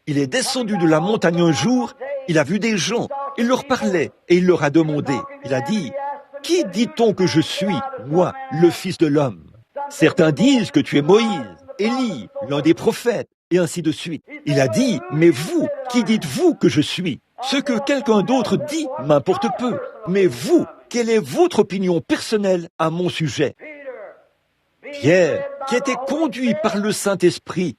Il est descendu de la montagne un jour, il a vu des gens, il leur parlait et il leur a demandé. Il a dit, « Qui dit-on que je suis, moi, le Fils de l'homme ?» Certains disent que tu es Moïse, Élie, l'un des prophètes, et ainsi de suite. Il a dit, « Mais vous, qui dites-vous que je suis ?» Ce que quelqu'un d'autre dit m'importe peu. Mais vous, quelle est votre opinion personnelle à mon sujet? Pierre, qui était conduit par le Saint-Esprit,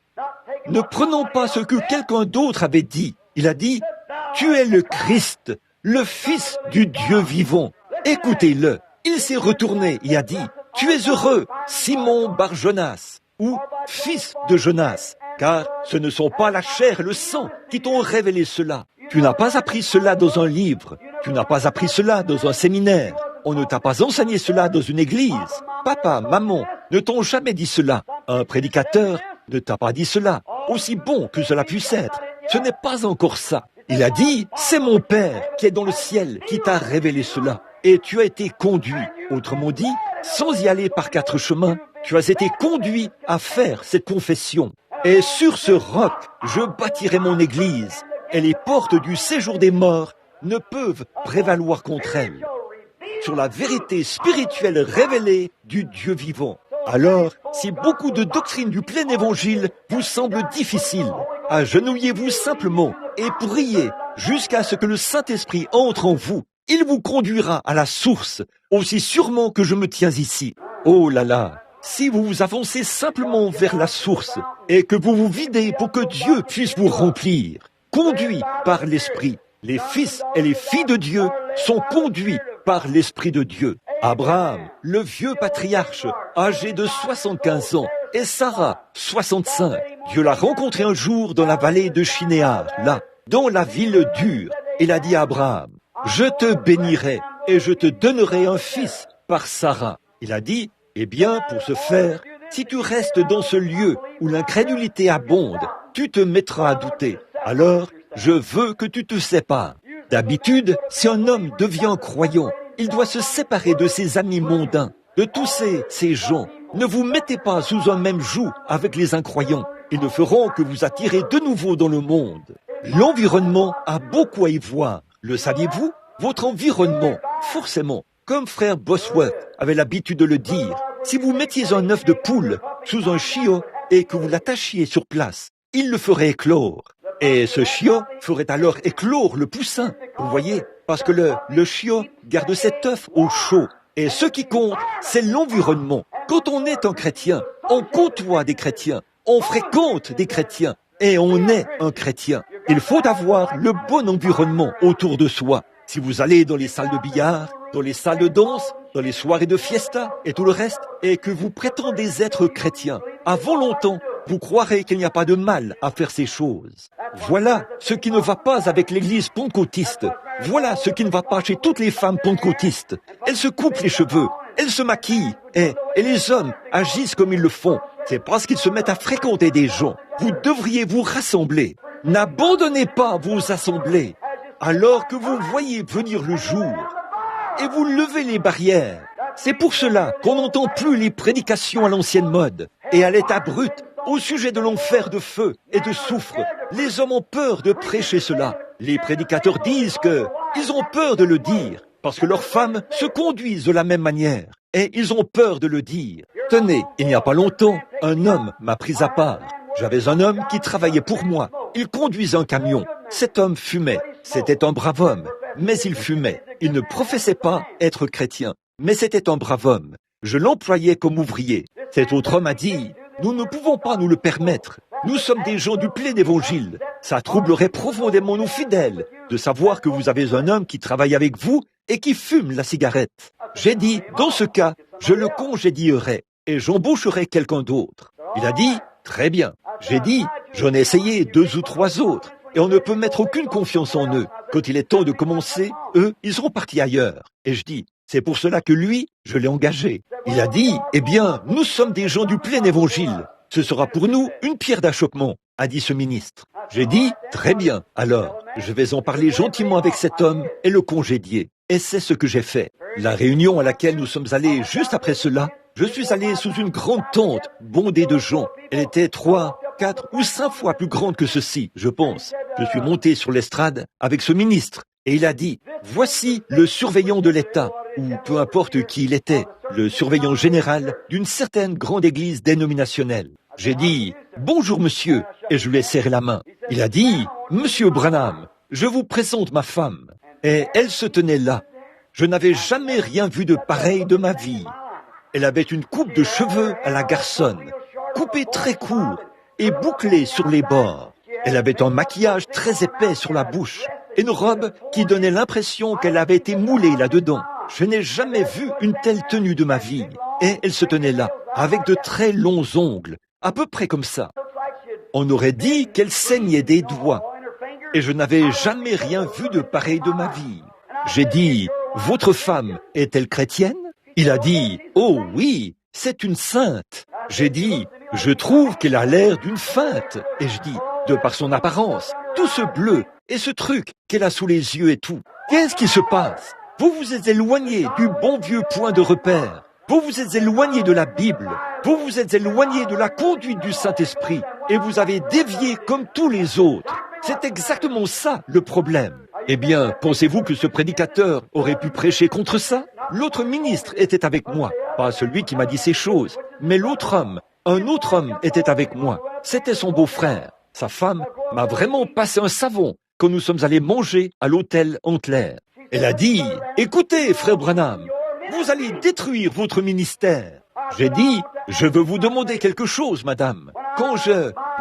ne prenant pas ce que quelqu'un d'autre avait dit, il a dit, « Tu es le Christ, le Fils du Dieu vivant. Écoutez-le. Il s'est retourné et a dit, « Tu es heureux, Simon Bar-Jonas, ou fils de Jonas, car ce ne sont pas la chair et le sang qui t'ont révélé cela. Tu n'as pas appris cela dans un livre, tu n'as pas appris cela dans un séminaire, on ne t'a pas enseigné cela dans une église. Papa, maman ne t'ont jamais dit cela. Un prédicateur ne t'a pas dit cela, aussi bon que cela puisse être. Ce n'est pas encore ça. Il a dit, c'est mon Père qui est dans le ciel qui t'a révélé cela. Et tu as été conduit, autrement dit, sans y aller par 4 chemins, tu as été conduit à faire cette confession. Et sur ce roc, je bâtirai mon église, et les portes du séjour des morts ne peuvent prévaloir contre elle. Sur la vérité spirituelle révélée du Dieu vivant. Alors, si beaucoup de doctrines du plein évangile vous semblent difficiles, agenouillez-vous simplement et priez jusqu'à ce que le Saint-Esprit entre en vous. Il vous conduira à la source, aussi sûrement que je me tiens ici. Oh là là, si vous vous avancez simplement vers la source et que vous vous videz pour que Dieu puisse vous remplir, conduit par l'Esprit, les fils et les filles de Dieu sont conduits par l'Esprit de Dieu. Abraham, le vieux patriarche, âgé de 75 ans, et Sarah, 65. Dieu l'a rencontré un jour dans la vallée de Shinéar, là, dans la ville dure. Il a dit à Abraham, « Je te bénirai et je te donnerai un fils par Sarah. » Il a dit, « Eh bien, pour ce faire, si tu restes dans ce lieu où l'incrédulité abonde, tu te mettras à douter. Alors, je veux que tu te sépares. » D'habitude, si un homme devient croyant, il doit se séparer de ses amis mondains, de tous ces gens. Ne vous mettez pas sous un même joug avec les incroyants. Ils ne feront que vous attirer de nouveau dans le monde. L'environnement a beaucoup à y voir. Le saviez-vous? Votre environnement, forcément, comme frère Bosworth avait l'habitude de le dire, si vous mettiez un œuf de poule sous un chiot et que vous l'attachiez sur place, il le ferait éclore. Et ce chiot ferait alors éclore le poussin, vous voyez, parce que le chiot garde cet œuf au chaud. Et ce qui compte, c'est l'environnement. Quand on est un chrétien, on côtoie des chrétiens, on fréquente des chrétiens et on est un chrétien. Il faut avoir le bon environnement autour de soi. Si vous allez dans les salles de billard, dans les salles de danse, dans les soirées de fiesta et tout le reste, et que vous prétendez être chrétien, avant longtemps, vous croirez qu'il n'y a pas de mal à faire ces choses. Voilà ce qui ne va pas avec l'église pentecôtiste. Voilà ce qui ne va pas chez toutes les femmes pentecôtistes. Elles se coupent les cheveux, elles se maquillent, et les hommes agissent comme ils le font. C'est parce qu'ils se mettent à fréquenter des gens. Vous devriez vous rassembler. N'abandonnez pas vos assemblées, alors que vous voyez venir le jour, et vous levez les barrières. C'est pour cela qu'on n'entend plus les prédications à l'ancienne mode et à l'état brut au sujet de l'enfer de feu et de soufre. Les hommes ont peur de prêcher cela. Les prédicateurs disent qu'ils ont peur de le dire parce que leurs femmes se conduisent de la même manière et ils ont peur de le dire. Tenez, il n'y a pas longtemps, un homme m'a pris à part. J'avais un homme qui travaillait pour moi. Il conduisait un camion. Cet homme fumait. C'était un brave homme, mais il fumait. Il ne professait pas être chrétien, mais c'était un brave homme. Je l'employais comme ouvrier. Cet autre homme a dit, « Nous ne pouvons pas nous le permettre. Nous sommes des gens du plein évangile. Ça troublerait profondément nos fidèles de savoir que vous avez un homme qui travaille avec vous et qui fume la cigarette. » J'ai dit, dans ce cas, je le congédierai et j'embaucherai quelqu'un d'autre. Il a dit, très bien. J'ai dit, j'en ai essayé 2 ou 3 autres et on ne peut mettre aucune confiance en eux. Quand il est temps de commencer, eux, ils seront partis ailleurs. Et je dis, c'est pour cela que lui, je l'ai engagé. Il a dit, eh bien, nous sommes des gens du plein évangile. Ce sera pour nous une pierre d'achoppement, a dit ce ministre. J'ai dit, très bien, alors, je vais en parler gentiment avec cet homme et le congédier. Et c'est ce que j'ai fait. La réunion à laquelle nous sommes allés juste après cela, je suis allé sous une grande tente bondée de gens. Elle était 3, 4 ou 5 fois plus grande que ceci, je pense. Je suis monté sur l'estrade avec ce ministre et il a dit, voici le surveillant de l'État, ou peu importe qui il était, le surveillant général d'une certaine grande église dénominationnelle. J'ai dit, bonjour monsieur, et je lui ai serré la main. Il a dit, monsieur Branham, je vous présente ma femme. Et elle se tenait là. Je n'avais jamais rien vu de pareil de ma vie. Elle avait une coupe de cheveux à la garçonne, coupée très court et bouclée sur les bords. Elle avait un maquillage très épais sur la bouche. une robe qui donnait l'impression qu'elle avait été moulée là-dedans. Je n'ai jamais vu une telle tenue de ma vie. Et elle se tenait là, avec de très longs ongles, à peu près comme ça. On aurait dit qu'elle saignait des doigts. Et je n'avais jamais rien vu de pareil de ma vie. J'ai dit, « Votre femme est-elle chrétienne ?» Il a dit, « Oh oui, c'est une sainte. » J'ai dit, « Je trouve qu'elle a l'air d'une feinte. » Et je dis, « De par son apparence, tout ce bleu et ce truc qu'elle a sous les yeux et tout. Qu'est-ce qui se passe? Vous vous êtes éloigné du bon vieux point de repère. Vous vous êtes éloigné de la Bible. Vous vous êtes éloigné de la conduite du Saint-Esprit. Et vous avez dévié comme tous les autres. C'est exactement ça le problème. Eh bien, pensez-vous que ce prédicateur aurait pu prêcher contre ça? L'autre ministre était avec moi. Pas celui qui m'a dit ces choses, mais l'autre homme. Un autre homme était avec moi. C'était son beau-frère. Sa femme m'a vraiment passé un savon quand nous sommes allés manger à l'hôtel Antler. Elle a dit, « Écoutez, frère Branham, vous allez détruire votre ministère. » J'ai dit, « Je veux vous demander quelque chose, madame. Quand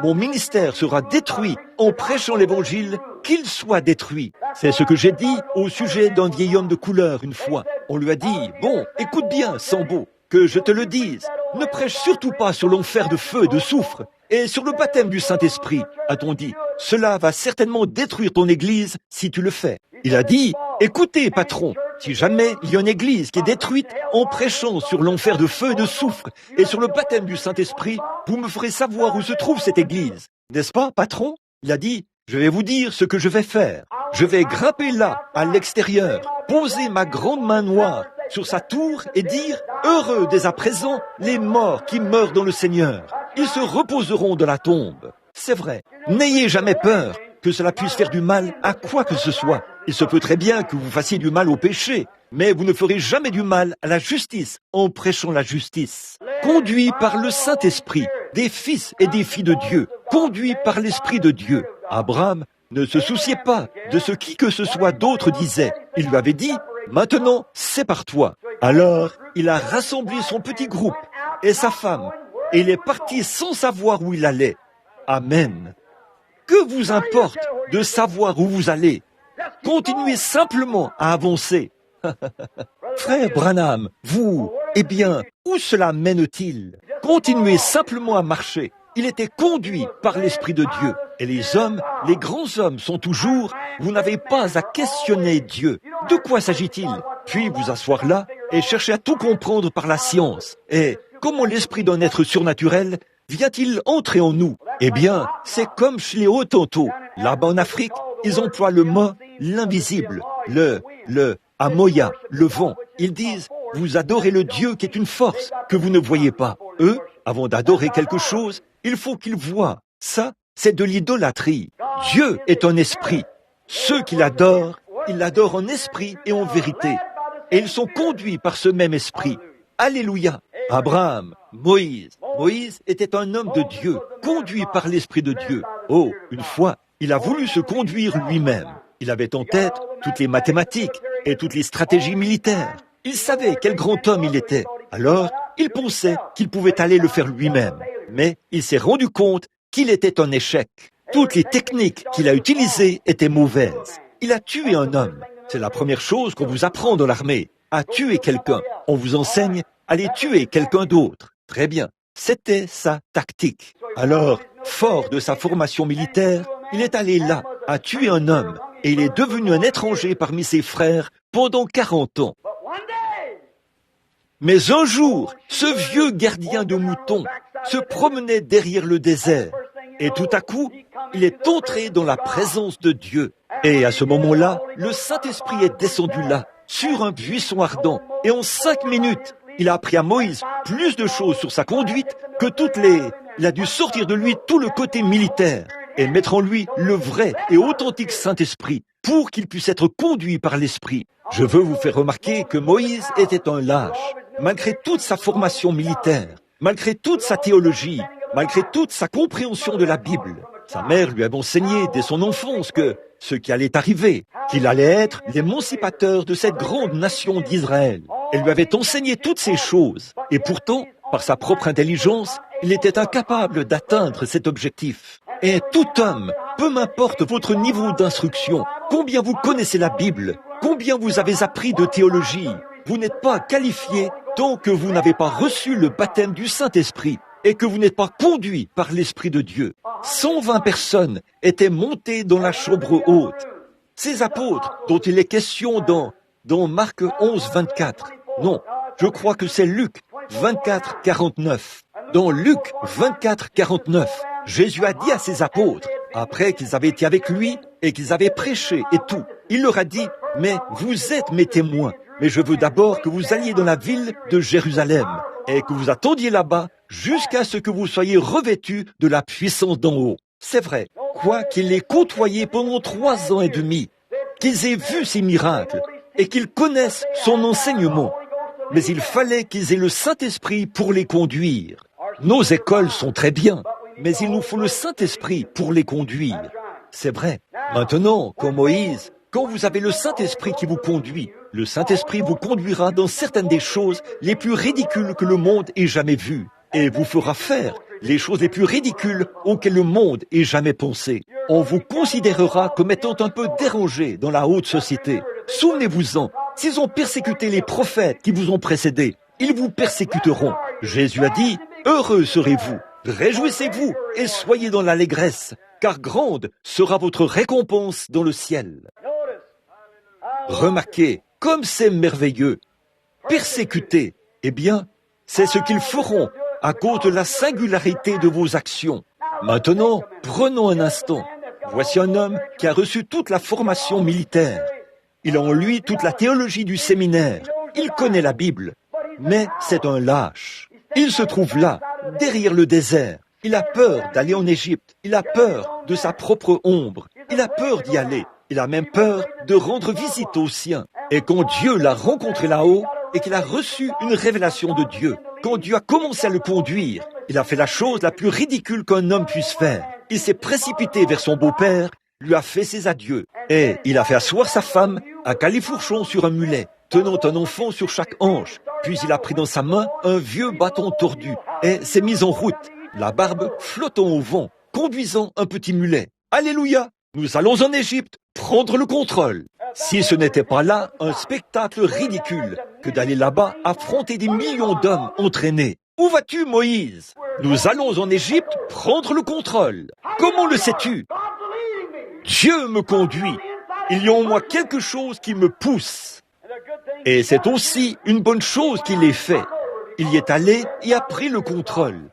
mon ministère sera détruit en prêchant l'évangile, qu'il soit détruit. » C'est ce que j'ai dit au sujet d'un vieil homme de couleur une fois. On lui a dit, « Bon, écoute bien, Sambo, que je te le dise. Ne prêche surtout pas sur l'enfer de feu et de soufre et sur le baptême du Saint-Esprit. » A-t-on dit, « Cela va certainement détruire ton église si tu le fais. » Il a dit, « Écoutez, patron, si jamais il y a une église qui est détruite en prêchant sur l'enfer de feu et de soufre et sur le baptême du Saint-Esprit, vous me ferez savoir où se trouve cette église. N'est-ce pas, patron? » Il a dit, « Je vais vous dire ce que je vais faire. Je vais grimper là, à l'extérieur, poser ma grande main noire sur sa tour et dire, « Heureux dès à présent les morts qui meurent dans le Seigneur. Ils se reposeront de la tombe. » C'est vrai, n'ayez jamais peur que cela puisse faire du mal à quoi que ce soit. Il se peut très bien que vous fassiez du mal au péché, mais vous ne ferez jamais du mal à la justice en prêchant la justice. Conduit par le Saint-Esprit, des fils et des filles de Dieu, conduit par l'Esprit de Dieu. Abraham ne se souciait pas de ce qui que ce soit d'autre disait. Il lui avait dit, « Maintenant, sépare-toi. » Alors, il a rassemblé son petit groupe et sa femme, et il est parti sans savoir où il allait. Amen. Que vous importe de savoir où vous allez? Continuez simplement à avancer. Frère Branham, vous, eh bien, où cela mène-t-il? Continuez simplement à marcher. Il était conduit par l'Esprit de Dieu. Et les hommes, les grands hommes sont toujours, vous n'avez pas à questionner Dieu. De quoi s'agit-il? Puis vous asseoir là et chercher à tout comprendre par la science. Et comment l'esprit d'un être surnaturel vient-il entrer en nous? Eh bien, c'est comme chez les Hottentots. Là-bas en Afrique, ils emploient le mot l'invisible, le amoya, le vent. Ils disent, vous adorez le Dieu qui est une force que vous ne voyez pas. Eux, avant d'adorer quelque chose, il faut qu'ils voient. Ça, c'est de l'idolâtrie. Dieu est un esprit. Ceux qui l'adorent, ils l'adorent en esprit et en vérité. Et ils sont conduits par ce même esprit. Alléluia. Abraham, Moïse. Moïse était un homme de Dieu, conduit par l'Esprit de Dieu. Oh, une fois, il a voulu se conduire lui-même. Il avait en tête toutes les mathématiques et toutes les stratégies militaires. Il savait quel grand homme il était. Alors, il pensait qu'il pouvait aller le faire lui-même. Mais il s'est rendu compte qu'il était un échec. Toutes les techniques qu'il a utilisées étaient mauvaises. Il a tué un homme. C'est la première chose qu'on vous apprend dans l'armée. À tuer quelqu'un. On vous enseigne à aller tuer quelqu'un d'autre. Très bien. C'était sa tactique. Alors, fort de sa formation militaire, il est allé là, à tuer un homme, et il est devenu un étranger parmi ses frères pendant 40 ans. Mais un jour, ce vieux gardien de moutons se promenait derrière le désert, et tout à coup, il est entré dans la présence de Dieu. Et à ce moment-là, le Saint-Esprit est descendu là, sur un buisson ardent, et en 5 minutes, il a appris à Moïse plus de choses sur sa conduite que il a dû sortir de lui tout le côté militaire et mettre en lui le vrai et authentique Saint-Esprit pour qu'il puisse être conduit par l'Esprit. Je veux vous faire remarquer que Moïse était un lâche. Malgré toute sa formation militaire, malgré toute sa théologie, malgré toute sa compréhension de la Bible, sa mère lui avait enseigné dès son enfance que ce qui allait arriver, qu'il allait être l'émancipateur de cette grande nation d'Israël. Elle lui avait enseigné toutes ces choses, et pourtant, par sa propre intelligence, il était incapable d'atteindre cet objectif. Et tout homme, peu m'importe votre niveau d'instruction, combien vous connaissez la Bible, combien vous avez appris de théologie. Vous n'êtes pas qualifié tant que vous n'avez pas reçu le baptême du Saint-Esprit et que vous n'êtes pas conduit par l'Esprit de Dieu. 120 personnes étaient montées dans la chambre haute. Ces apôtres dont il est question dans Marc 11, 24. Non, je crois que c'est Luc 24, 49. Dans Luc 24, 49, Jésus a dit à ses apôtres, après qu'ils avaient été avec lui et qu'ils avaient prêché et tout, il leur a dit, mais vous êtes mes témoins, mais je veux d'abord que vous alliez dans la ville de Jérusalem et que vous attendiez là-bas jusqu'à ce que vous soyez revêtus de la puissance d'en haut. C'est vrai, quoiqu'ils l'aient côtoyé pendant 3 ans et demi, qu'ils aient vu ses miracles et qu'ils connaissent son enseignement, mais il fallait qu'ils aient le Saint-Esprit pour les conduire. Nos écoles sont très bien, mais il nous faut le Saint-Esprit pour les conduire. C'est vrai. Maintenant, comme Moïse, quand vous avez le Saint-Esprit qui vous conduit, le Saint-Esprit vous conduira dans certaines des choses les plus ridicules que le monde ait jamais vues et vous fera faire les choses les plus ridicules auxquelles le monde ait jamais pensé. On vous considérera comme étant un peu dérangé dans la haute société. Souvenez-vous-en, s'ils ont persécuté les prophètes qui vous ont précédés, ils vous persécuteront. Jésus a dit, « Heureux serez-vous, réjouissez-vous et soyez dans l'allégresse, car grande sera votre récompense dans le ciel. » Remarquez, comme c'est merveilleux. Persécuter, eh bien, c'est ce qu'ils feront à cause de la singularité de vos actions. Maintenant, prenons un instant. Voici un homme qui a reçu toute la formation militaire. Il a en lui toute la théologie du séminaire. Il connaît la Bible, mais c'est un lâche. Il se trouve là, derrière le désert. Il a peur d'aller en Égypte. Il a peur de sa propre ombre. Il a peur d'y aller. Il a même peur de rendre visite aux siens. Et quand Dieu l'a rencontré là-haut et qu'il a reçu une révélation de Dieu, quand Dieu a commencé à le conduire, il a fait la chose la plus ridicule qu'un homme puisse faire. Il s'est précipité vers son beau-père, lui a fait ses adieux. Et il a fait asseoir sa femme à califourchon sur un mulet, tenant un enfant sur chaque hanche. Puis il a pris dans sa main un vieux bâton tordu et s'est mis en route, la barbe flottant au vent, conduisant un petit mulet. Alléluia! Nous allons en Égypte prendre le contrôle. Si ce n'était pas là un spectacle ridicule que d'aller là-bas affronter des millions d'hommes entraînés. Où vas-tu, Moïse? Nous allons en Égypte prendre le contrôle. Comment le sais-tu? Dieu me conduit. Il y a en moi quelque chose qui me pousse. Et c'est aussi une bonne chose qu'il ait fait. Il y est allé et a pris le contrôle.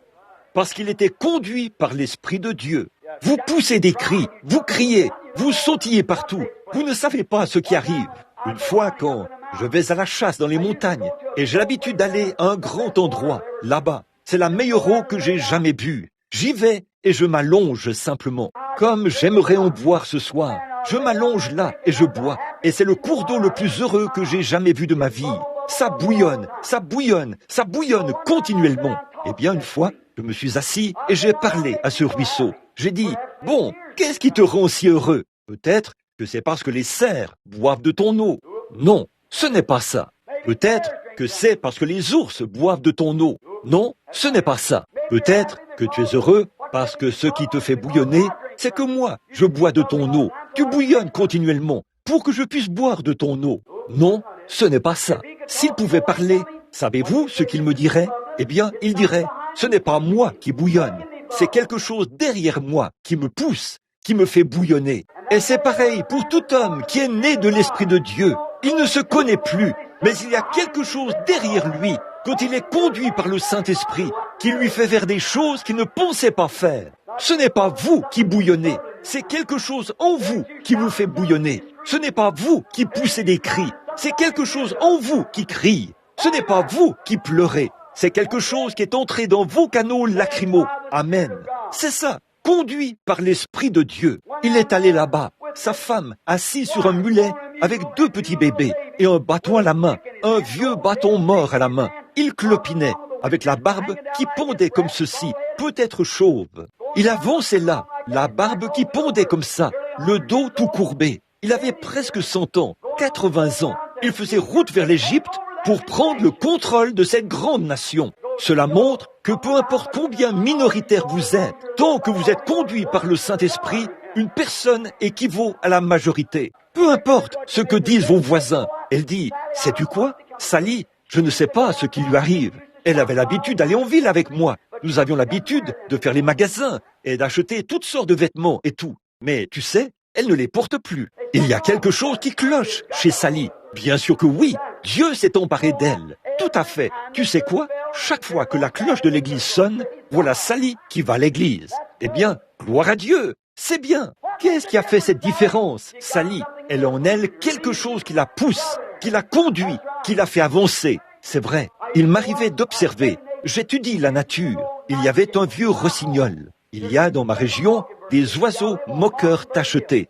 Parce qu'il était conduit par l'Esprit de Dieu. Vous poussez des cris, vous criez, vous sautillez partout. Vous ne savez pas ce qui arrive. Une fois, quand je vais à la chasse dans les montagnes et j'ai l'habitude d'aller à un grand endroit, là-bas, c'est la meilleure eau que j'ai jamais bue. J'y vais et je m'allonge simplement. Comme j'aimerais en boire ce soir, je m'allonge là et je bois. Et c'est le cours d'eau le plus heureux que j'ai jamais vu de ma vie. Ça bouillonne, ça bouillonne, ça bouillonne continuellement. Eh bien, une fois, je me suis assis et j'ai parlé à ce ruisseau. J'ai dit, bon, qu'est-ce qui te rend si heureux? Peut-être que c'est parce que les cerfs boivent de ton eau. Non, ce n'est pas ça. Peut-être que c'est parce que les ours boivent de ton eau. Non, ce n'est pas ça. Peut-être que tu es heureux parce que ce qui te fait bouillonner, c'est que moi, je bois de ton eau. Tu bouillonnes continuellement pour que je puisse boire de ton eau. Non, ce n'est pas ça. S'il pouvait parler, savez-vous ce qu'il me dirait? Eh bien, il dirait, ce n'est pas moi qui bouillonne. C'est quelque chose derrière moi qui me pousse, qui me fait bouillonner. Et c'est pareil pour tout homme qui est né de l'Esprit de Dieu. Il ne se connaît plus, mais il y a quelque chose derrière lui, quand il est conduit par le Saint-Esprit, qui lui fait faire des choses qu'il ne pensait pas faire. Ce n'est pas vous qui bouillonnez, c'est quelque chose en vous qui vous fait bouillonner. Ce n'est pas vous qui poussez des cris, c'est quelque chose en vous qui crie. Ce n'est pas vous qui pleurez, c'est quelque chose qui est entré dans vos canaux lacrymaux. Amen. C'est ça, conduit par l'Esprit de Dieu. Il est allé là-bas, sa femme assise sur un mulet avec 2 petits bébés et un bâton à la main, un vieux bâton mort à la main. Il clopinait avec la barbe qui pendait comme ceci, peut-être chauve. Il avançait là, la barbe qui pendait comme ça, le dos tout courbé. Il avait presque 100 ans, 80 ans. Il faisait route vers l'Égypte pour prendre le contrôle de cette grande nation. Cela montre que peu importe combien minoritaire vous êtes, tant que vous êtes conduit par le Saint-Esprit, Une personne équivaut à la majorité. Peu importe ce que disent vos voisins. Elle dit, sais-tu quoi? Sally, je ne sais pas ce qui lui arrive. Elle avait l'habitude d'aller en ville avec moi. Nous avions l'habitude de faire les magasins et d'acheter toutes sortes de vêtements et tout. Mais tu sais, elle ne les porte plus. Il y a quelque chose qui cloche chez Sally. Bien sûr que oui, Dieu s'est emparé d'elle. Tout à fait. Tu sais quoi? Chaque fois que la cloche de l'église sonne, voilà Sally qui va à l'église. Eh bien, gloire à Dieu. C'est bien. Qu'est-ce qui a fait cette différence? Sally, elle a en elle quelque chose qui la pousse, qui la conduit, qui la fait avancer. C'est vrai. Il m'arrivait d'observer. J'étudie la nature. Il y avait un vieux rossignol. Il y a dans ma région des oiseaux moqueurs tachetés.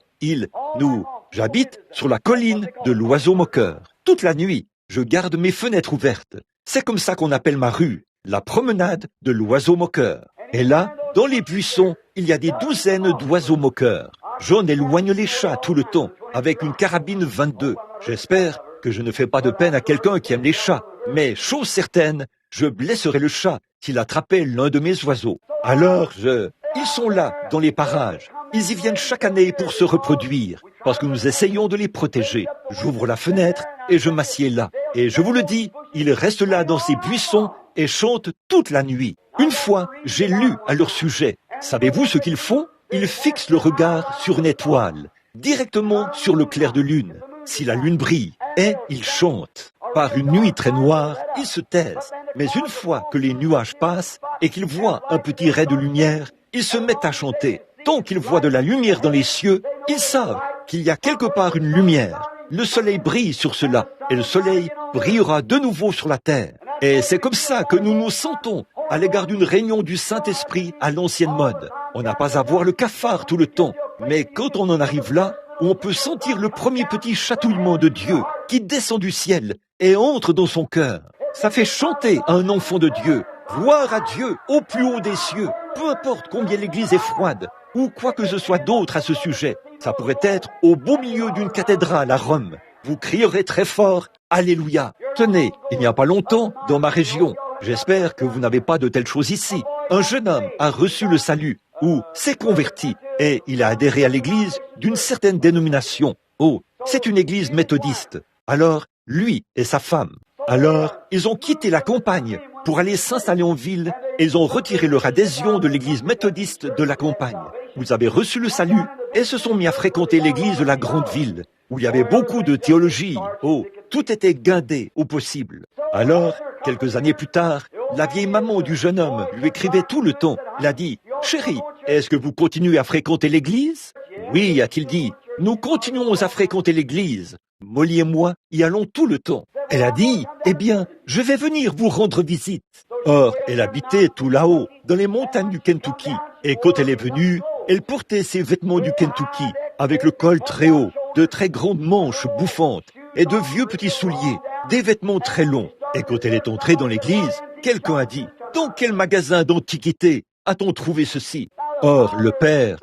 J'habite sur la colline de l'oiseau moqueur. Toute la nuit, je garde mes fenêtres ouvertes. C'est comme ça qu'on appelle ma rue, la promenade de l'oiseau moqueur. Et là, dans les buissons, il y a des douzaines d'oiseaux moqueurs. J'en éloigne les chats tout le temps, avec une carabine 22. J'espère que je ne fais pas de peine à quelqu'un qui aime les chats. Mais, chose certaine, je blesserais le chat s'il attrapait l'un de mes oiseaux. Alors, ils sont là, dans les parages. Ils y viennent chaque année pour se reproduire, parce que nous essayons de les protéger. J'ouvre la fenêtre et je m'assieds là. Et je vous le dis, ils restent là dans ces buissons et chantent toute la nuit. Une fois, j'ai lu à leur sujet. Savez-vous ce qu'ils font? Ils fixent le regard sur une étoile, directement sur le clair de lune. Si la lune brille, et ils chantent. Par une nuit très noire, ils se taisent. Mais une fois que les nuages passent et qu'ils voient un petit ray de lumière, ils se mettent à chanter. Tant qu'ils voient de la lumière dans les cieux, ils savent qu'il y a quelque part une lumière. Le soleil brille sur cela, et le soleil brillera de nouveau sur la terre. Et c'est comme ça que nous nous sentons à l'égard d'une réunion du Saint-Esprit à l'ancienne mode. On n'a pas à voir le cafard tout le temps, mais quand on en arrive là, on peut sentir le premier petit chatouillement de Dieu qui descend du ciel et entre dans son cœur. Ça fait chanter à un enfant de Dieu, gloire à Dieu au plus haut des cieux, peu importe combien l'église est froide, ou quoi que ce soit d'autre à ce sujet. Ça pourrait être au beau milieu d'une cathédrale à Rome. Vous crierez très fort, Alléluia. Tenez, il n'y a pas longtemps, dans ma région, j'espère que vous n'avez pas de telles choses ici, un jeune homme a reçu le salut, ou s'est converti, et il a adhéré à l'église d'une certaine dénomination. Oh, c'est une église méthodiste. Alors, lui et sa femme. Alors, ils ont quitté la campagne pour aller s'installer en ville et ils ont retiré leur adhésion de l'église méthodiste de la campagne. Vous avez reçu le salut et se sont mis à fréquenter l'église de la grande ville, où il y avait beaucoup de théologie. Oh, tout était guindé au possible. Alors, quelques années plus tard, la vieille maman du jeune homme lui écrivait tout le temps. Elle a dit, « Chérie, est-ce que vous continuez à fréquenter l'église ?»« Oui, a-t-il dit, nous continuons à fréquenter l'église. Molly et moi y allons tout le temps. » Elle a dit, « Eh bien, je vais venir vous rendre visite. » Or, elle habitait tout là-haut, dans les montagnes du Kentucky. Et quand elle est venue, elle portait ses vêtements du Kentucky, avec le col très haut, de très grandes manches bouffantes, et de vieux petits souliers, des vêtements très longs. Et quand elle est entrée dans l'église, quelqu'un a dit, « Dans quel magasin d'antiquité a-t-on trouvé ceci ?» Or, le père,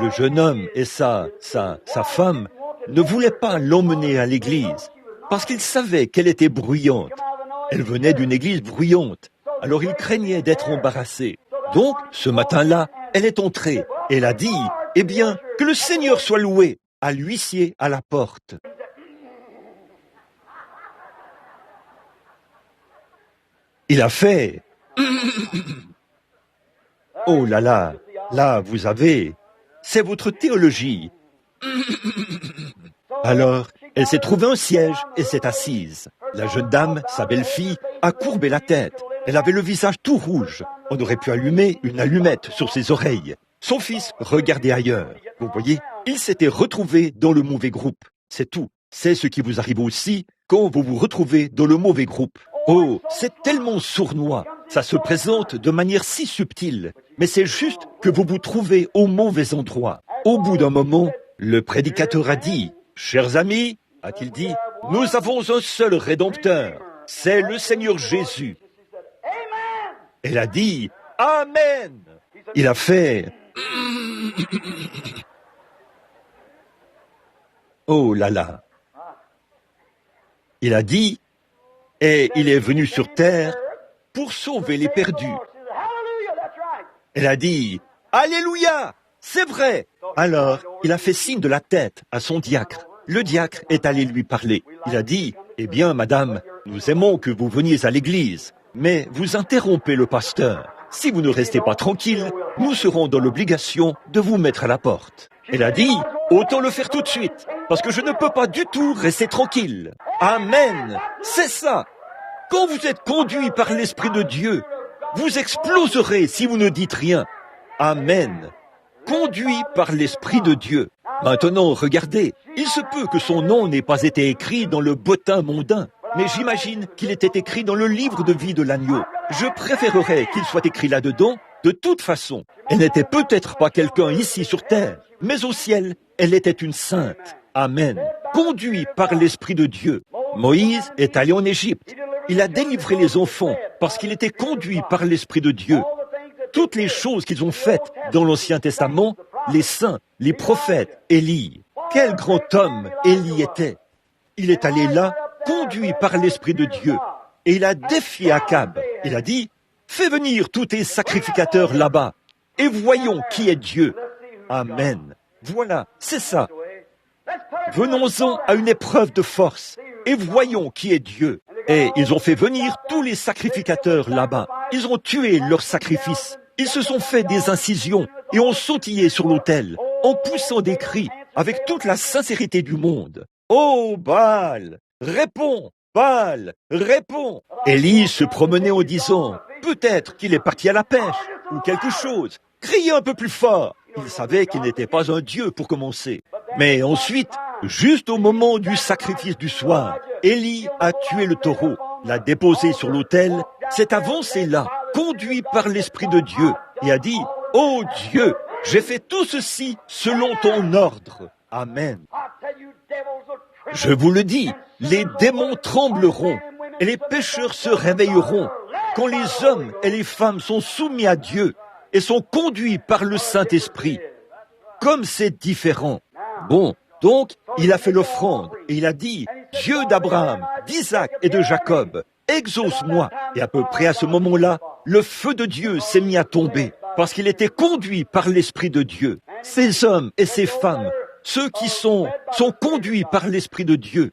le jeune homme et sa femme ne voulaient pas l'emmener à l'église, parce qu'ils savaient qu'elle était bruyante. Elle venait d'une église bruyante, alors ils craignaient d'être embarrassés. Donc, ce matin-là, elle est entrée, et elle a dit, « Eh bien, que le Seigneur soit loué !» à l'huissier à la porte. Il a fait, « Oh là là, là vous avez, c'est votre théologie. » Alors, elle s'est trouvée un siège et s'est assise. La jeune dame, sa belle-fille, a courbé la tête. Elle avait le visage tout rouge. On aurait pu allumer une allumette sur ses oreilles. Son fils regardait ailleurs. Vous voyez, il s'était retrouvé dans le mauvais groupe. C'est tout. C'est ce qui vous arrive aussi quand vous vous retrouvez dans le mauvais groupe. Oh, c'est tellement sournois. Ça se présente de manière si subtile. Mais c'est juste que vous vous trouvez au mauvais endroit. Au bout d'un moment, le prédicateur a dit, « Chers amis, a-t-il dit, nous avons un seul Rédempteur, c'est le Seigneur Jésus. » Elle a dit, « Amen !» Il a fait, « Oh là là !» Il a dit, « Et il est venu sur terre pour sauver les perdus. » Elle a dit, « Alléluia !» c'est vrai. Alors, il a fait signe de la tête à son diacre. Le diacre est allé lui parler. Il a dit, eh bien, madame, nous aimons que vous veniez à l'église, mais vous interrompez le pasteur. Si vous ne restez pas tranquille, nous serons dans l'obligation de vous mettre à la porte. Elle a dit, autant le faire tout de suite, parce que je ne peux pas du tout rester tranquille. Amen. C'est ça. Quand vous êtes conduit par l'Esprit de Dieu, vous exploserez si vous ne dites rien. Amen. Conduit par l'Esprit de Dieu. Maintenant, regardez, il se peut que son nom n'ait pas été écrit dans le bottin mondain, mais j'imagine qu'il était écrit dans le livre de vie de l'agneau. Je préférerais qu'il soit écrit là-dedans. De toute façon, elle n'était peut-être pas quelqu'un ici sur terre, mais au ciel, elle était une sainte. Amen. Conduit par l'Esprit de Dieu. Moïse est allé en Égypte. Il a délivré les enfants parce qu'il était conduit par l'Esprit de Dieu. Toutes les choses qu'ils ont faites dans l'Ancien Testament, les saints, les prophètes, Élie. Quel grand homme Élie était. Il est allé là, conduit par l'Esprit de Dieu. Et il a défié Akab. Il a dit, fais venir tous tes sacrificateurs là-bas, et voyons qui est Dieu. Amen. Voilà, c'est ça. Venons-en à une épreuve de force, et voyons qui est Dieu. Et ils ont fait venir tous les sacrificateurs là-bas. Ils ont tué leurs sacrifices. Ils se sont fait des incisions et ont sautillé sur l'autel, en poussant des cris, avec toute la sincérité du monde. Oh, Baal, réponds, Baal, réponds. Élie se promenait en disant, peut-être qu'il est parti à la pêche, ou quelque chose. Criez un peu plus fort. Il savait qu'il n'était pas un dieu pour commencer. Mais ensuite, juste au moment du sacrifice du soir, Élie a tué le taureau, l'a déposé sur l'autel, s'est avancé là, conduit par l'Esprit de Dieu, et a dit, « Oh Dieu, j'ai fait tout ceci selon ton ordre. » Amen. Je vous le dis, les démons trembleront, et les pécheurs se réveilleront, quand les hommes et les femmes sont soumis à Dieu et sont conduits par le Saint-Esprit. Comme c'est différent. Bon, donc, il a fait l'offrande, et il a dit, « Dieu d'Abraham, d'Isaac et de Jacob, exauce-moi. » Et à peu près à ce moment-là, le feu de Dieu s'est mis à tomber, parce qu'il était conduit par l'Esprit de Dieu. Ces hommes et ces femmes, ceux qui sont conduits par l'Esprit de Dieu.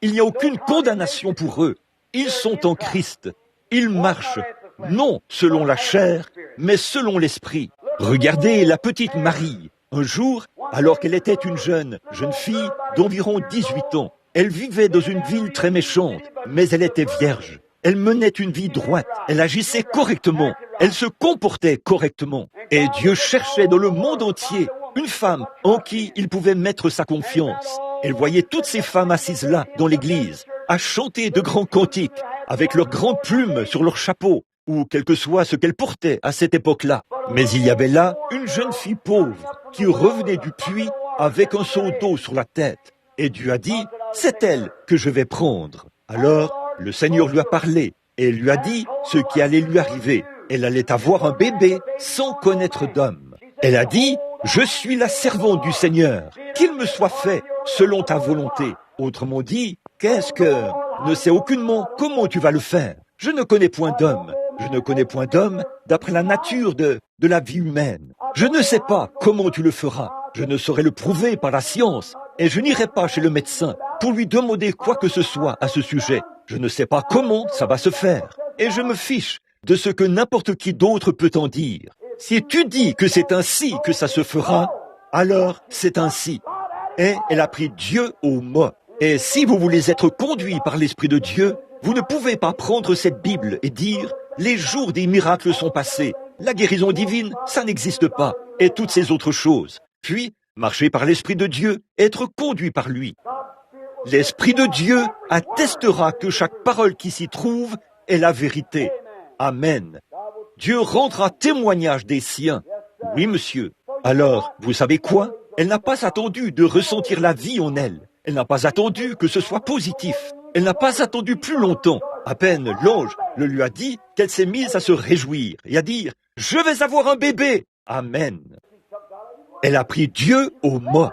Il n'y a aucune condamnation pour eux. Ils sont en Christ. Ils marchent, non selon la chair, mais selon l'Esprit. Regardez la petite Marie. Un jour, alors qu'elle était une jeune fille d'environ 18 ans, elle vivait dans une ville très méchante, mais elle était vierge. Elle menait une vie droite, elle agissait correctement, elle se comportait correctement. Et Dieu cherchait dans le monde entier une femme en qui il pouvait mettre sa confiance. Elle voyait toutes ces femmes assises là, dans l'église, à chanter de grands cantiques, avec leurs grandes plumes sur leur chapeau, ou quel que soit ce qu'elles portaient à cette époque-là. Mais il y avait là une jeune fille pauvre qui revenait du puits avec un seau d'eau sur la tête. Et Dieu a dit, c'est elle que je vais prendre. Alors, le Seigneur lui a parlé et lui a dit ce qui allait lui arriver. Elle allait avoir un bébé sans connaître d'homme. Elle a dit, je suis la servante du Seigneur, qu'il me soit fait selon ta volonté. Autrement dit, qu'est-ce que... Ne sais aucunement comment tu vas le faire. Je ne connais point d'homme. Je ne connais point d'homme d'après la nature de la vie humaine. Je ne sais pas comment tu le feras. Je ne saurais le prouver par la science. Et je n'irai pas chez le médecin pour lui demander quoi que ce soit à ce sujet. Je ne sais pas comment ça va se faire. Et je me fiche de ce que n'importe qui d'autre peut en dire. Si tu dis que c'est ainsi que ça se fera, alors c'est ainsi. Et elle a pris Dieu au mot. Et si vous voulez être conduit par l'Esprit de Dieu, vous ne pouvez pas prendre cette Bible et dire « Les jours des miracles sont passés, la guérison divine, ça n'existe pas, et toutes ces autres choses. » Puis, marcher par l'Esprit de Dieu, être conduit par lui. L'Esprit de Dieu attestera que chaque parole qui s'y trouve est la vérité. Amen. Dieu rendra témoignage des siens. Oui, monsieur. Alors, vous savez quoi? Elle n'a pas attendu de ressentir la vie en elle. Elle n'a pas attendu que ce soit positif. Elle n'a pas attendu plus longtemps. À peine l'ange le lui a dit qu'elle s'est mise à se réjouir et à dire « Je vais avoir un bébé !» Amen. Elle a pris Dieu au mot.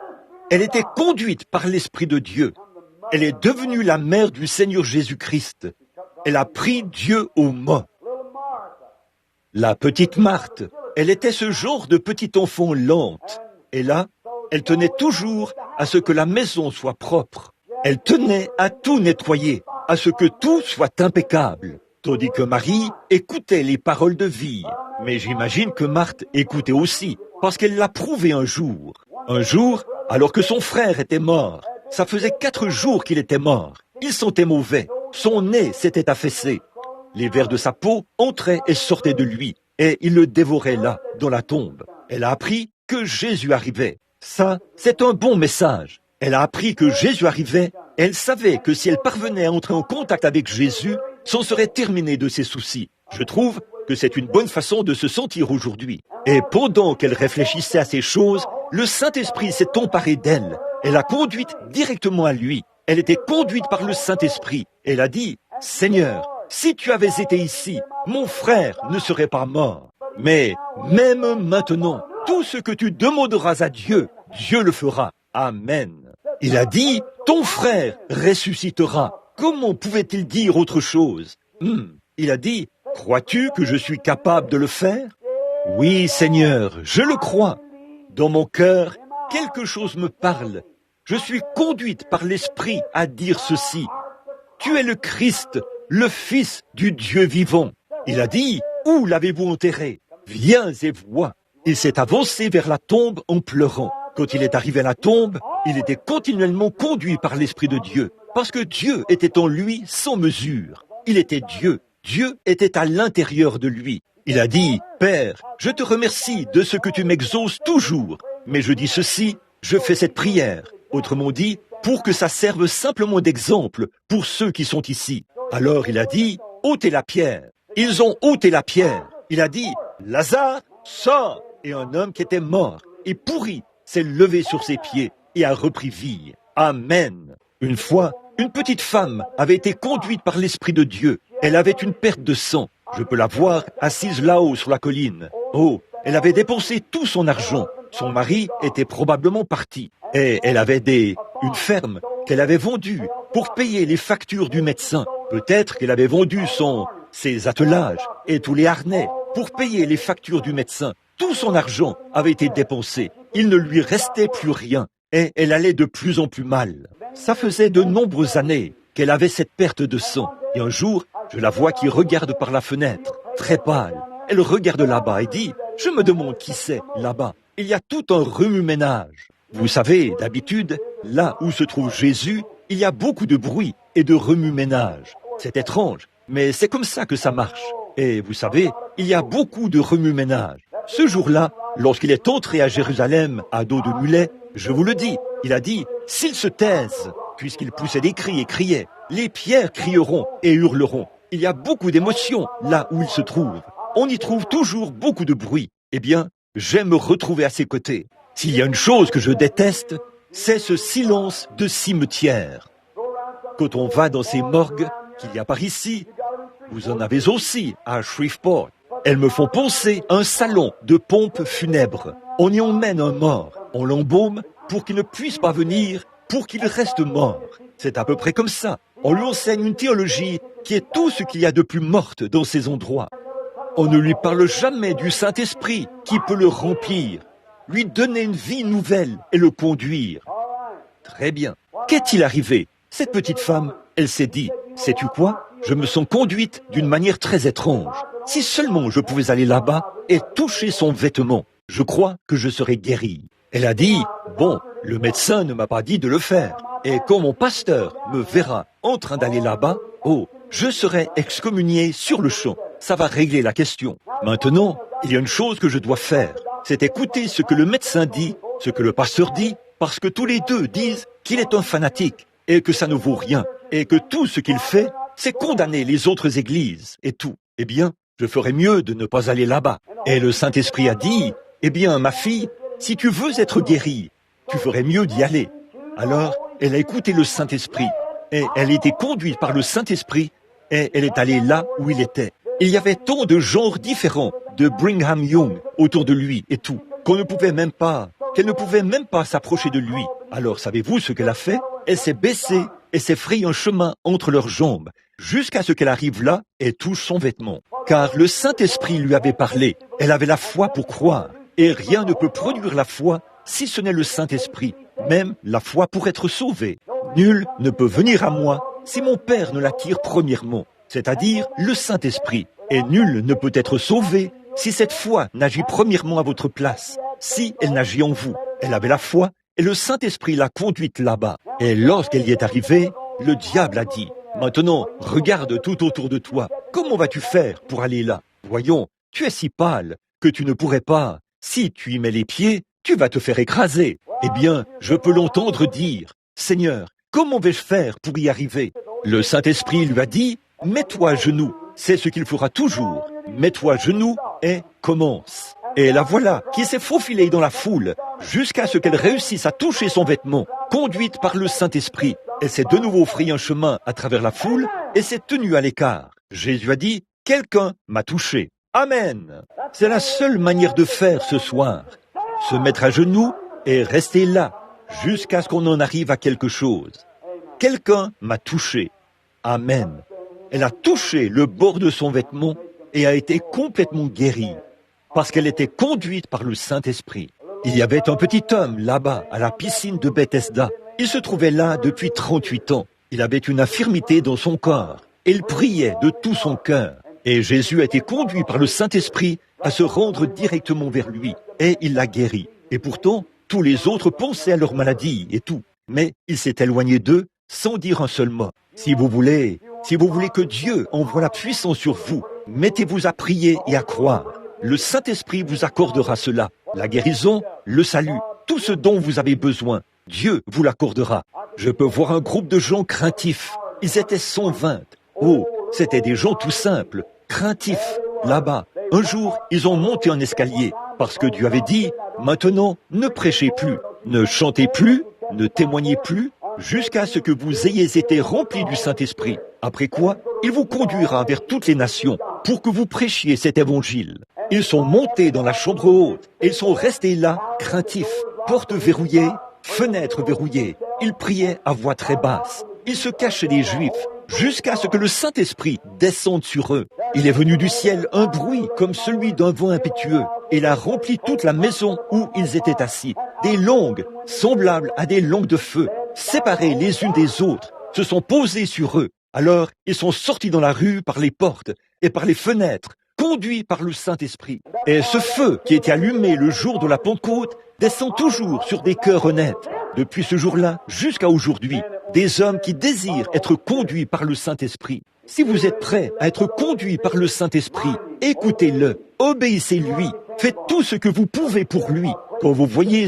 Elle était conduite par l'Esprit de Dieu. Elle est devenue la mère du Seigneur Jésus-Christ. Elle a pris Dieu au mot. La petite Marthe, Elle était ce genre de petite enfant lente. Et là, elle tenait toujours à ce que la maison soit propre. Elle tenait à tout nettoyer, à ce que tout soit impeccable. Tandis que Marie écoutait les paroles de vie. Mais j'imagine que Marthe écoutait aussi, parce qu'elle l'a prouvé un jour. Un jour, alors que son frère était mort. Ça faisait 4 jours qu'il était mort. Il sentait mauvais. Son nez s'était affaissé. Les vers de sa peau entraient et sortaient de lui. Et il le dévorait là, dans la tombe. Elle a appris que Jésus arrivait. Ça, c'est un bon message. Elle a appris que Jésus arrivait. Elle savait que si elle parvenait à entrer en contact avec Jésus, c'en serait terminé de ses soucis. Je trouve que c'est une bonne façon de se sentir aujourd'hui. Et pendant qu'elle réfléchissait à ces choses, le Saint-Esprit s'est emparé d'elle. Elle l'a conduite directement à lui. Elle était conduite par le Saint-Esprit. Elle a dit, « Seigneur, si tu avais été ici, mon frère ne serait pas mort. Mais même maintenant, tout ce que tu demanderas à Dieu, Dieu le fera. Amen. » Il a dit, « Ton frère ressuscitera. » Comment pouvait-il dire autre chose? Il a dit, « Crois-tu que je suis capable de le faire? » Oui, Seigneur, je le crois. Dans mon cœur, quelque chose me parle. Je suis conduite par l'Esprit à dire ceci. Tu es le Christ, le Fils du Dieu vivant. Il a dit, où l'avez-vous enterré? Viens et vois. Il s'est avancé vers la tombe en pleurant. Quand il est arrivé à la tombe, il était continuellement conduit par l'Esprit de Dieu, parce que Dieu était en lui sans mesure. Il était Dieu. Dieu était à l'intérieur de lui. Il a dit, « Père, je te remercie de ce que tu m'exauces toujours, mais je dis ceci, je fais cette prière. » Autrement dit, pour que ça serve simplement d'exemple pour ceux qui sont ici. Alors il a dit, « ôtez la pierre. » Ils ont ôté la pierre. Il a dit, « Lazare, sors !» Et un homme qui était mort et pourri s'est levé sur ses pieds et a repris vie. Amen. Une fois, une petite femme avait été conduite par l'Esprit de Dieu. Elle avait une perte de sang. Je peux la voir assise là-haut sur la colline. Oh, elle avait dépensé tout son argent. Son mari était probablement parti. Et elle avait une ferme qu'elle avait vendue pour payer les factures du médecin. Peut-être qu'elle avait vendu ses attelages et tous les harnais pour payer les factures du médecin. Tout son argent avait été dépensé. Il ne lui restait plus rien. Et elle allait de plus en plus mal. Ça faisait de nombreuses années qu'elle avait cette perte de sang. Et un jour, je la vois qui regarde par la fenêtre, très pâle. Elle regarde là-bas et dit, « Je me demande qui c'est là-bas. Il y a tout un remue-ménage. » Vous savez, d'habitude, là où se trouve Jésus, il y a beaucoup de bruit et de remue-ménage. C'est étrange, mais c'est comme ça que ça marche. Et vous savez, il y a beaucoup de remue-ménage. Ce jour-là, lorsqu'il est entré à Jérusalem à dos de mulet, je vous le dis, il a dit, « S'ils se taisent, puisqu'ils poussaient des cris et criaient, les pierres crieront et hurleront. » Il y a beaucoup d'émotions là où ils se trouvent. On y trouve toujours beaucoup de bruit. Eh bien, j'aime me retrouver à ses côtés. S'il y a une chose que je déteste, c'est ce silence de cimetière. Quand on va dans ces morgues qu'il y a par ici, vous en avez aussi à Shreveport. Elles me font penser à un salon de pompes funèbres. On y emmène un mort, on l'embaume pour qu'il ne puisse pas venir, pour qu'il reste mort. C'est à peu près comme ça. On lui enseigne une théologie qui est tout ce qu'il y a de plus morte dans ces endroits. On ne lui parle jamais du Saint-Esprit qui peut le remplir, lui donner une vie nouvelle et le conduire. Très bien. Qu'est-il arrivé? Cette petite femme, elle s'est dit, « Sais-tu quoi? Je me sens conduite d'une manière très étrange. Si seulement je pouvais aller là-bas et toucher son vêtement, je crois que je serais guérie. » Elle a dit, « Bon, le médecin ne m'a pas dit de le faire. Et quand mon pasteur me verra en train d'aller là-bas, oh, je serai excommunié sur le champ. Ça va régler la question. Maintenant, il y a une chose que je dois faire. C'est écouter ce que le médecin dit, ce que le pasteur dit, parce que tous les deux disent qu'il est un fanatique et que ça ne vaut rien et que tout ce qu'il fait, c'est condamner les autres églises et tout. Eh bien, je ferais mieux de ne pas aller là-bas. Et le Saint-Esprit a dit, eh bien, ma fille, si tu veux être guérie, tu ferais mieux d'y aller. Alors, elle a écouté le Saint-Esprit et elle était conduite par le Saint-Esprit et elle est allée là où il était. Il y avait tant de genres différents de Brigham Young autour de lui et tout, qu'elle ne pouvait même pas s'approcher de lui. Alors, savez-vous ce qu'elle a fait? Elle s'est baissée et s'est frayé un chemin entre leurs jambes, jusqu'à ce qu'elle arrive là et touche son vêtement. Car le Saint-Esprit lui avait parlé. Elle avait la foi pour croire. Et rien ne peut produire la foi si ce n'est le Saint-Esprit. Même la foi pour être sauvé. Nul ne peut venir à moi si mon Père ne l'attire premièrement, c'est-à-dire le Saint-Esprit. Et nul ne peut être sauvé si cette foi n'agit premièrement à votre place, si elle n'agit en vous. Elle avait la foi et le Saint-Esprit l'a conduite là-bas. Et lorsqu'elle y est arrivée, le diable a dit, « Maintenant, regarde tout autour de toi. Comment vas-tu faire pour aller là? Voyons, tu es si pâle que tu ne pourrais pas. Si tu y mets les pieds, tu vas te faire écraser. Eh bien, je peux l'entendre dire, « Seigneur, comment vais-je faire pour y arriver ?» Le Saint-Esprit lui a dit, « Mets-toi à genoux. » C'est ce qu'il fera toujours. Mets-toi à genoux et commence. Et la voilà qui s'est faufilée dans la foule jusqu'à ce qu'elle réussisse à toucher son vêtement, conduite par le Saint-Esprit. Elle s'est de nouveau frayé un chemin à travers la foule et s'est tenue à l'écart. Jésus a dit, « Quelqu'un m'a touché. » Amen. C'est la seule manière de faire ce soir. Se mettre à genoux et rester là jusqu'à ce qu'on en arrive à quelque chose. Quelqu'un m'a touché. Amen. Elle a touché le bord de son vêtement et a été complètement guérie parce qu'elle était conduite par le Saint-Esprit. Il y avait un petit homme là-bas à la piscine de Bethesda. Il se trouvait là depuis 38 ans. Il avait une infirmité dans son corps. Il priait de tout son cœur. Et Jésus a été conduit par le Saint-Esprit à se rendre directement vers lui. Et il l'a guéri. Et pourtant, tous les autres pensaient à leur maladie et tout. Mais il s'est éloigné d'eux sans dire un seul mot. Si vous voulez que Dieu envoie la puissance sur vous, mettez-vous à prier et à croire. Le Saint-Esprit vous accordera cela. La guérison, le salut, tout ce dont vous avez besoin, Dieu vous l'accordera. Je peux voir un groupe de gens craintifs. Ils étaient 120. Oh, c'était des gens tout simples, craintifs. Là-bas, un jour, ils ont monté un escalier parce que Dieu avait dit, maintenant, ne prêchez plus, ne chantez plus, ne témoignez plus, jusqu'à ce que vous ayez été remplis du Saint-Esprit. Après quoi, il vous conduira vers toutes les nations pour que vous prêchiez cet évangile. Ils sont montés dans la chambre haute et ils sont restés là, craintifs, portes verrouillées, fenêtres verrouillées. Ils priaient à voix très basse. Ils se cachaient des Juifs jusqu'à ce que le Saint-Esprit descende sur eux. Il est venu du ciel un bruit comme celui d'un vent impétueux. Il a rempli toute la maison où ils étaient assis. Des langues, semblables à des langues de feu, séparées les unes des autres, se sont posées sur eux. Alors, ils sont sortis dans la rue par les portes et par les fenêtres, conduits par le Saint-Esprit. Et ce feu qui était allumé le jour de la Pentecôte descend toujours sur des cœurs honnêtes. Depuis ce jour-là jusqu'à aujourd'hui, des hommes qui désirent être conduits par le Saint-Esprit. Si vous êtes prêts à être conduits par le Saint-Esprit, écoutez-le, obéissez-lui, faites tout ce que vous pouvez pour lui. Quand vous voyez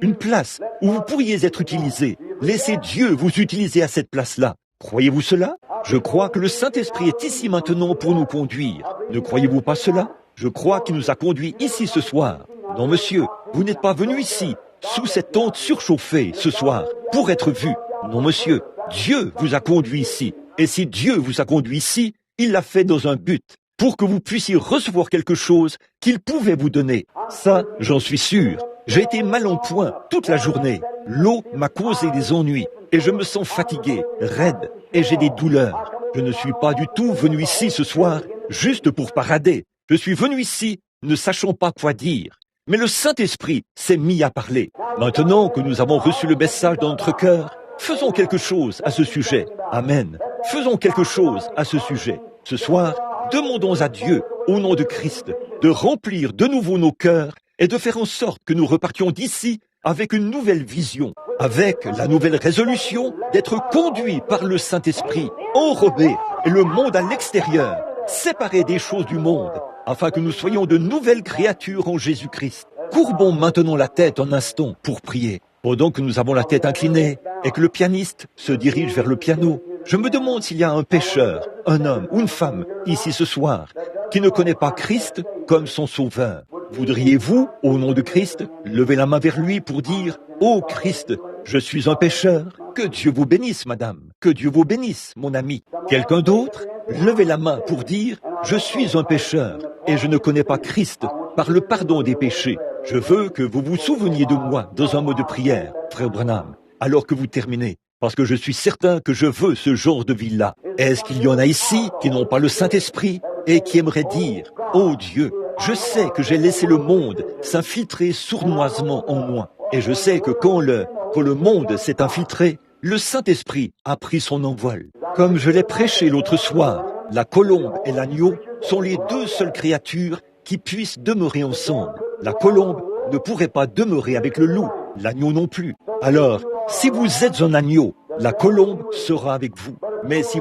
une place où vous pourriez être utilisé, laissez Dieu vous utiliser à cette place-là. Croyez-vous cela? Je crois que le Saint-Esprit est ici maintenant pour nous conduire. Ne croyez-vous pas cela? Je crois qu'il nous a conduits ici ce soir. Non, monsieur, vous n'êtes pas venu ici, sous cette tente surchauffée ce soir, pour être vu. Non, monsieur, Dieu vous a conduit ici. Et si Dieu vous a conduit ici, il l'a fait dans un but, pour que vous puissiez recevoir quelque chose qu'il pouvait vous donner. Ça, j'en suis sûr. J'ai été mal en point toute la journée. L'eau m'a causé des ennuis et je me sens fatigué, raide et j'ai des douleurs. Je ne suis pas du tout venu ici ce soir juste pour parader. Je suis venu ici ne sachant pas quoi dire. Mais le Saint-Esprit s'est mis à parler. Maintenant que nous avons reçu le message dans notre cœur, faisons quelque chose à ce sujet. Amen. Faisons quelque chose à ce sujet. Ce soir, demandons à Dieu, au nom de Christ, de remplir de nouveau nos cœurs et de faire en sorte que nous repartions d'ici avec une nouvelle vision, avec la nouvelle résolution d'être conduits par le Saint-Esprit, enrobés et le monde à l'extérieur, séparés des choses du monde, afin que nous soyons de nouvelles créatures en Jésus-Christ. Courbons maintenant la tête un instant pour prier. Pendant que nous avons la tête inclinée et que le pianiste se dirige vers le piano, je me demande s'il y a un pécheur, un homme ou une femme, ici ce soir, qui ne connaît pas Christ comme son sauveur. Voudriez-vous, au nom de Christ, lever la main vers lui pour dire « Ô Christ, je suis un pécheur. Que Dieu vous bénisse, madame. Que Dieu vous bénisse, mon ami. » Quelqu'un d'autre, levez la main pour dire « Je suis un pécheur et je ne connais pas Christ par le pardon des péchés. Je veux que vous vous souveniez de moi dans un mot de prière, frère Branham, alors que vous terminez, parce que je suis certain que je veux ce genre de vie-là. » Est-ce qu'il y en a ici qui n'ont pas le Saint-Esprit et qui aimeraient dire « Oh Dieu, je sais que j'ai laissé le monde s'infiltrer sournoisement en moi, et je sais que quand le monde s'est infiltré, le Saint-Esprit a pris son envol. Comme je l'ai prêché l'autre soir, la colombe et l'agneau sont les deux seules créatures qui puissent demeurer ensemble. La colombe ne pourrait pas demeurer avec le loup, l'agneau non plus. Alors, si vous êtes un agneau, la colombe sera avec vous. Mais si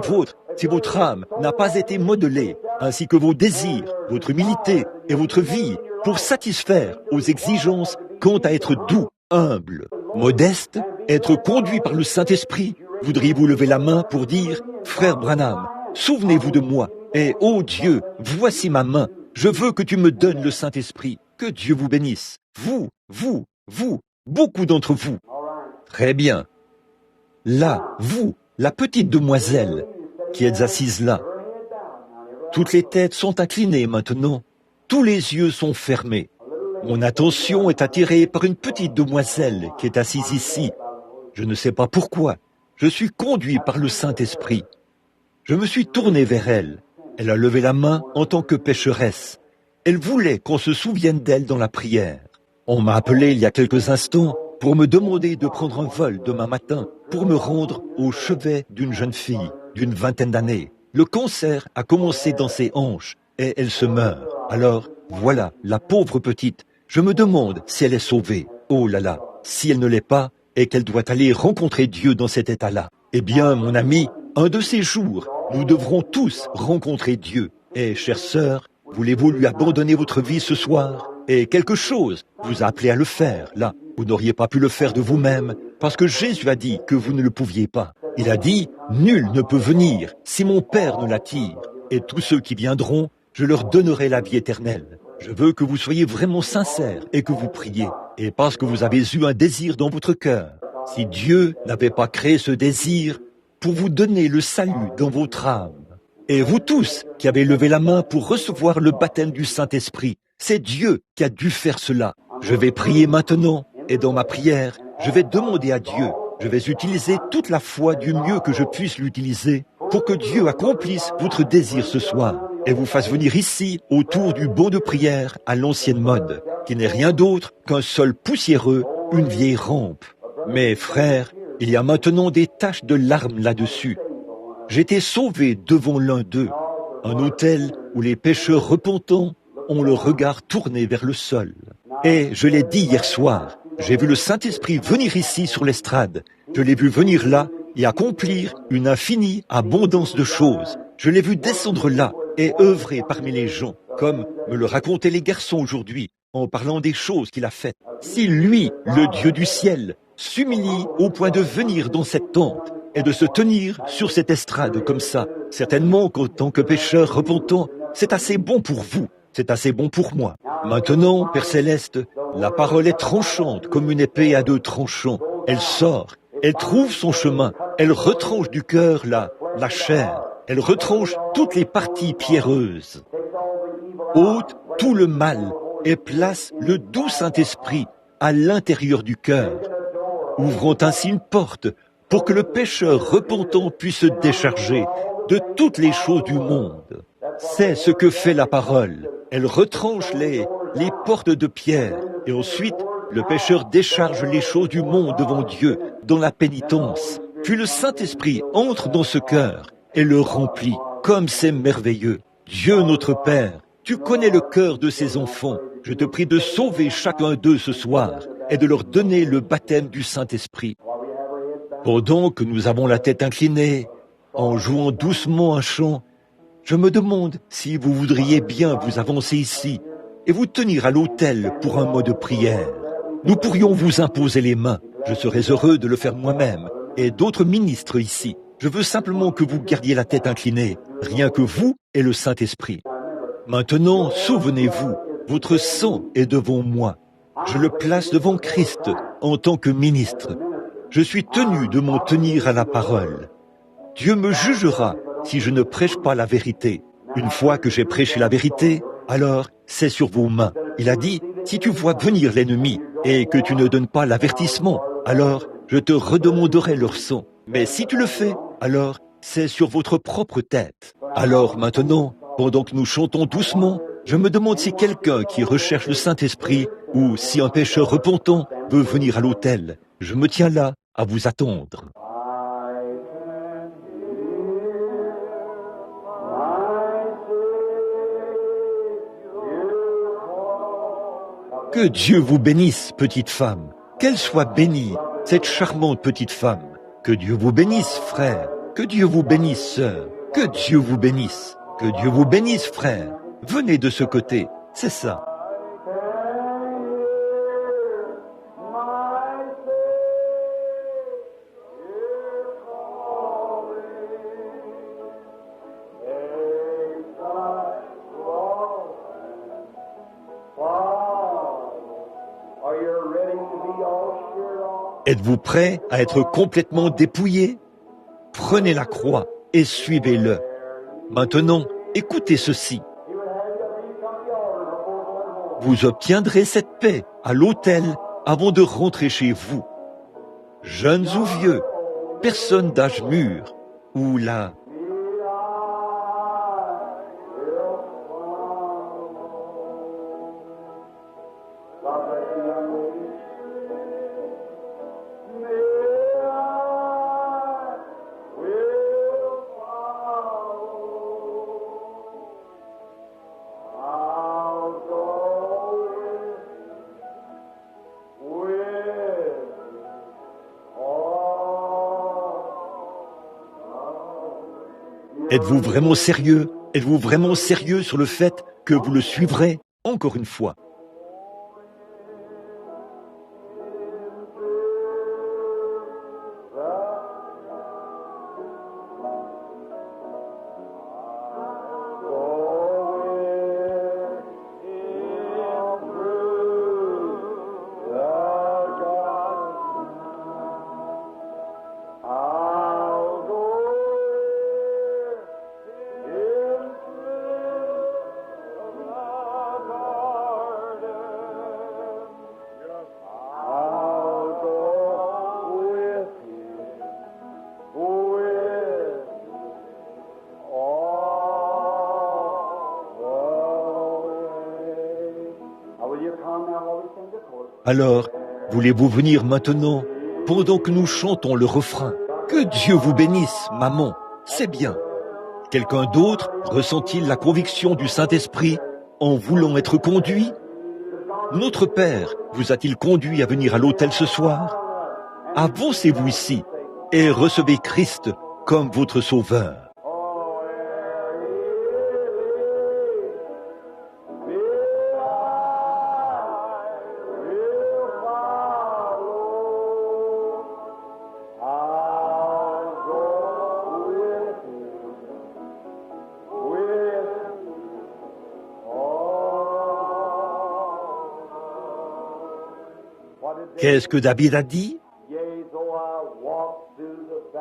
votre âme n'a pas été modelée, ainsi que vos désirs, votre humilité et votre vie, pour satisfaire aux exigences quant à être doux, humble, modeste, être conduit par le Saint-Esprit, voudriez-vous lever la main pour dire « Frère Branham, souvenez-vous de moi, et ô Dieu, voici ma main, je veux que tu me donnes le Saint-Esprit. » Que Dieu vous bénisse. Vous, beaucoup d'entre vous. Très bien. Là, vous, la petite demoiselle qui êtes assise là. Toutes les têtes sont inclinées maintenant. Tous les yeux sont fermés. Mon attention est attirée par une petite demoiselle qui est assise ici. Je ne sais pas pourquoi. Je suis conduit par le Saint-Esprit. Je me suis tourné vers elle. Elle a levé la main en tant que pécheresse. Elle voulait qu'on se souvienne d'elle dans la prière. On m'a appelé il y a quelques instants pour me demander de prendre un vol demain matin pour me rendre au chevet d'une jeune fille d'une vingtaine d'années. Le cancer a commencé dans ses hanches et elle se meurt. Alors, voilà, la pauvre petite. Je me demande si elle est sauvée. Oh là là, si elle ne l'est pas et qu'elle doit aller rencontrer Dieu dans cet état-là. Eh bien, mon ami, un de ces jours, nous devrons tous rencontrer Dieu. Et, chère sœur, voulez-vous lui abandonner votre vie ce soir? Et quelque chose vous a appelé à le faire, là. Vous n'auriez pas pu le faire de vous-même, parce que Jésus a dit que vous ne le pouviez pas. Il a dit, nul ne peut venir si mon Père ne l'attire. Et tous ceux qui viendront, je leur donnerai la vie éternelle. Je veux que vous soyez vraiment sincères et que vous priez. Et parce que vous avez eu un désir dans votre cœur. Si Dieu n'avait pas créé ce désir pour vous donner le salut dans votre âme, et vous tous qui avez levé la main pour recevoir le baptême du Saint-Esprit, c'est Dieu qui a dû faire cela. Je vais prier maintenant, et dans ma prière, je vais demander à Dieu, je vais utiliser toute la foi du mieux que je puisse l'utiliser pour que Dieu accomplisse votre désir ce soir et vous fasse venir ici autour du banc de prière à l'ancienne mode, qui n'est rien d'autre qu'un sol poussiéreux, une vieille rampe. Mais frères, il y a maintenant des taches de larmes là-dessus. J'étais sauvé devant l'un d'eux, un autel où les pécheurs repentants ont le regard tourné vers le sol. Et je l'ai dit hier soir, j'ai vu le Saint-Esprit venir ici sur l'estrade. Je l'ai vu venir là et accomplir une infinie abondance de choses. Je l'ai vu descendre là et œuvrer parmi les gens, comme me le racontaient les garçons aujourd'hui, en parlant des choses qu'il a faites. Si lui, le Dieu du ciel, s'humilie au point de venir dans cette tente et de se tenir sur cette estrade comme ça, certainement qu'en tant que pécheur repentant, c'est assez bon pour vous, c'est assez bon pour moi. Maintenant, Père Céleste, la parole est tranchante comme une épée à deux tranchants. Elle sort, elle trouve son chemin, elle retranche du cœur la chair, elle retranche toutes les parties pierreuses, ôte tout le mal et place le doux Saint-Esprit à l'intérieur du cœur, ouvrant ainsi une porte pour que le pécheur repentant puisse se décharger de toutes les choses du monde. C'est ce que fait la parole. Elle retranche les portes de pierre et ensuite le pécheur décharge les choses du monde devant Dieu dans la pénitence. Puis le Saint-Esprit entre dans ce cœur et le remplit. Comme c'est merveilleux. Dieu notre Père, tu connais le cœur de ces enfants. Je te prie de sauver chacun d'eux ce soir et de leur donner le baptême du Saint-Esprit. Pendant que nous avons la tête inclinée, en jouant doucement un chant, je me demande si vous voudriez bien vous avancer ici et vous tenir à l'autel pour un mot de prière. Nous pourrions vous imposer les mains. Je serais heureux de le faire moi-même et d'autres ministres ici. Je veux simplement que vous gardiez la tête inclinée, rien que vous et le Saint-Esprit. Maintenant, souvenez-vous, votre sang est devant moi. Je le place devant Christ en tant que ministre. Je suis tenu de m'en tenir à la parole. Dieu me jugera si je ne prêche pas la vérité. Une fois que j'ai prêché la vérité, alors c'est sur vos mains. Il a dit, si tu vois venir l'ennemi et que tu ne donnes pas l'avertissement, alors je te redemanderai leur sang. Mais si tu le fais, alors c'est sur votre propre tête. Alors maintenant, pendant que nous chantons doucement, je me demande si quelqu'un qui recherche le Saint-Esprit ou si un pécheur repentant veut venir à l'autel. Je me tiens là à vous attendre. Que Dieu vous bénisse, petite femme. Qu'elle soit bénie, cette charmante petite femme. Que Dieu vous bénisse, frère. Que Dieu vous bénisse, sœur. Que Dieu vous bénisse. Que Dieu vous bénisse, frère. Venez de ce côté, c'est ça. Êtes-vous prêt à être complètement dépouillé? Prenez la croix et suivez-le. Maintenant, écoutez ceci. Vous obtiendrez cette paix à l'autel avant de rentrer chez vous. Jeunes ou vieux, personnes d'âge mûr, ou là. Êtes-vous vraiment sérieux? Êtes-vous vraiment sérieux sur le fait que vous le suivrez encore une fois? Alors, voulez-vous venir maintenant, pendant que nous chantons le refrain? Que Dieu vous bénisse, maman, c'est bien. Quelqu'un d'autre ressent-il la conviction du Saint-Esprit en voulant être conduit? Notre Père vous a-t-il conduit à venir à l'autel ce soir? Avancez-vous ici et recevez Christ comme votre Sauveur. Qu'est-ce que David a dit?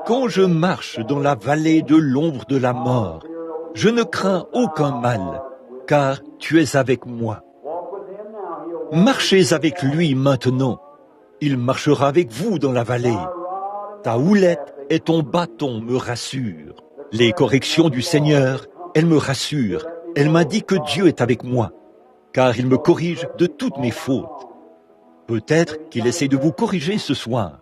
Quand je marche dans la vallée de l'ombre de la mort, je ne crains aucun mal, car tu es avec moi. Marchez avec lui maintenant. Il marchera avec vous dans la vallée. Ta houlette et ton bâton me rassurent. Les corrections du Seigneur, elles me rassurent. Elle m'a dit que Dieu est avec moi, car il me corrige de toutes mes fautes. Peut-être qu'il essaie de vous corriger ce soir.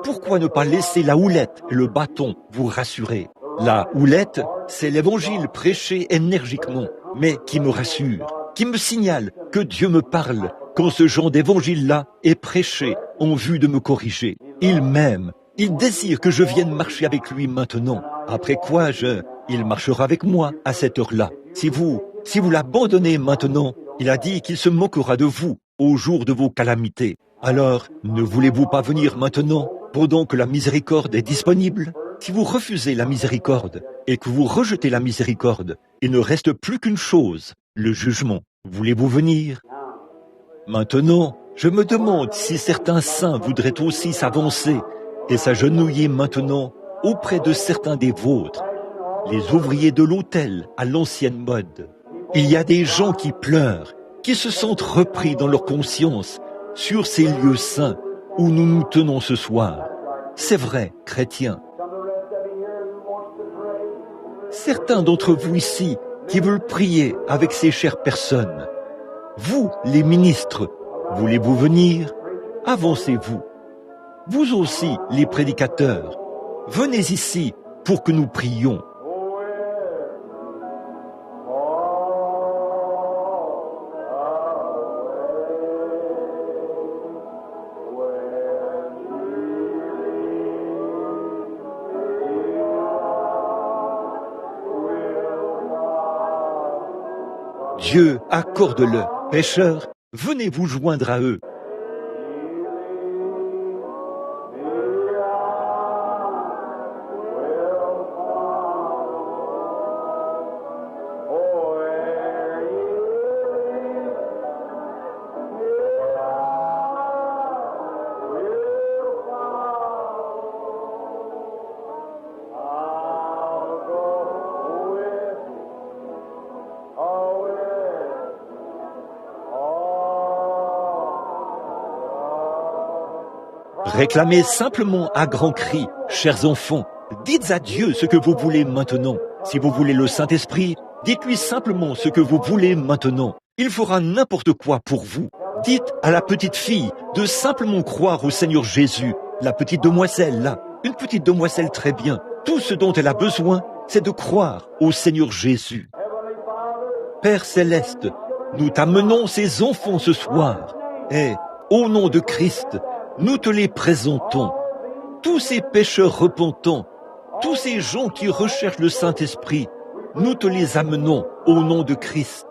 Pourquoi ne pas laisser la houlette et le bâton vous rassurer? La houlette, c'est l'évangile prêché énergiquement, mais qui me rassure, qui me signale que Dieu me parle quand ce genre d'évangile-là est prêché en vue de me corriger. Il m'aime, il désire que je vienne marcher avec lui maintenant. Après quoi, il marchera avec moi à cette heure-là. Si vous l'abandonnez maintenant, il a dit qu'il se moquera de vous au jour de vos calamités. Alors, ne voulez-vous pas venir maintenant, pendant que la miséricorde est disponible? Si vous refusez la miséricorde et que vous rejetez la miséricorde, il ne reste plus qu'une chose, le jugement. Voulez-vous venir? Maintenant, je me demande si certains saints voudraient aussi s'avancer et s'agenouiller maintenant auprès de certains des vôtres, les ouvriers de l'autel à l'ancienne mode. Il y a des gens qui pleurent, qui se sentent repris dans leur conscience sur ces lieux saints où nous nous tenons ce soir. C'est vrai, chrétiens. certains d'entre vous ici qui veulent prier avec ces chères personnes. Vous, les ministres, voulez-vous venir? Avancez-vous. Vous aussi, les prédicateurs, venez ici pour que nous prions. Dieu accorde-le. Pécheurs, venez vous joindre à eux. Réclamez simplement à grands cris, chers enfants, dites à Dieu ce que vous voulez maintenant. Si vous voulez le Saint-Esprit, dites-lui simplement ce que vous voulez maintenant. Il fera n'importe quoi pour vous. Dites à la petite fille de simplement croire au Seigneur Jésus. La petite demoiselle, là, une petite demoiselle très bien. Tout ce dont elle a besoin, c'est de croire au Seigneur Jésus. Père Céleste, nous t'amenons ces enfants ce soir. Et, au nom de Christ, nous te les présentons. Tous ces pécheurs repentants, tous ces gens qui recherchent le Saint-Esprit, nous te les amenons au nom de Christ.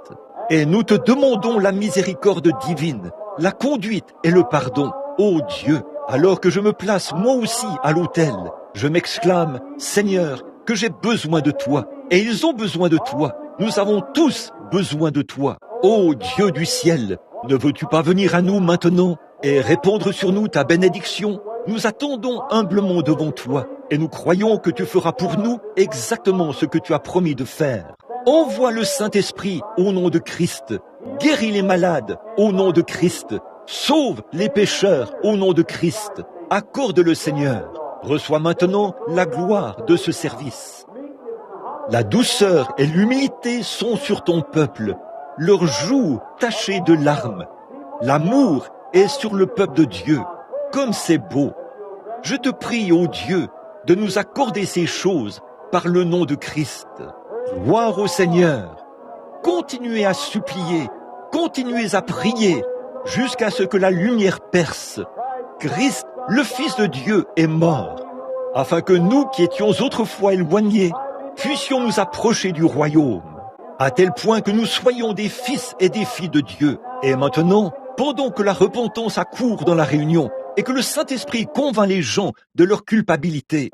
Et nous te demandons la miséricorde divine, la conduite et le pardon. Ô Dieu, alors que je me place moi aussi à l'autel, je m'exclame, Seigneur, que j'ai besoin de toi. Et ils ont besoin de toi. Nous avons tous besoin de toi. Ô Dieu du ciel, ne veux-tu pas venir à nous maintenant et répandre sur nous ta bénédiction? Nous attendons humblement devant toi et nous croyons que tu feras pour nous exactement ce que tu as promis de faire. Envoie le Saint-Esprit au nom de Christ. Guéris les malades au nom de Christ. Sauve les pécheurs au nom de Christ. Accorde le Seigneur. Reçois maintenant la gloire de ce service. La douceur et l'humilité sont sur ton peuple. Leurs joues tachées de larmes. L'amour est sur le peuple de Dieu. Comme c'est beau. Je te prie, ô Dieu, de nous accorder ces choses par le nom de Christ. Gloire au Seigneur. Continuez à supplier, continuez à prier, jusqu'à ce que la lumière perce. Christ, le Fils de Dieu, est mort, afin que nous qui étions autrefois éloignés, puissions nous approcher du royaume, à tel point que nous soyons des fils et des filles de Dieu. Et maintenant, pendant que la repentance accourt dans la réunion, et que le Saint-Esprit convainc les gens de leur culpabilité,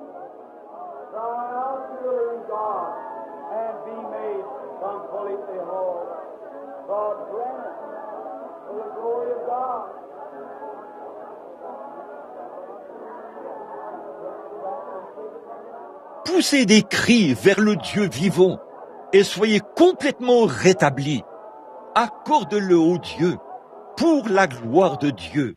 poussez des cris vers le Dieu vivant et soyez complètement rétablis. Accorde-le au Dieu pour la gloire de Dieu.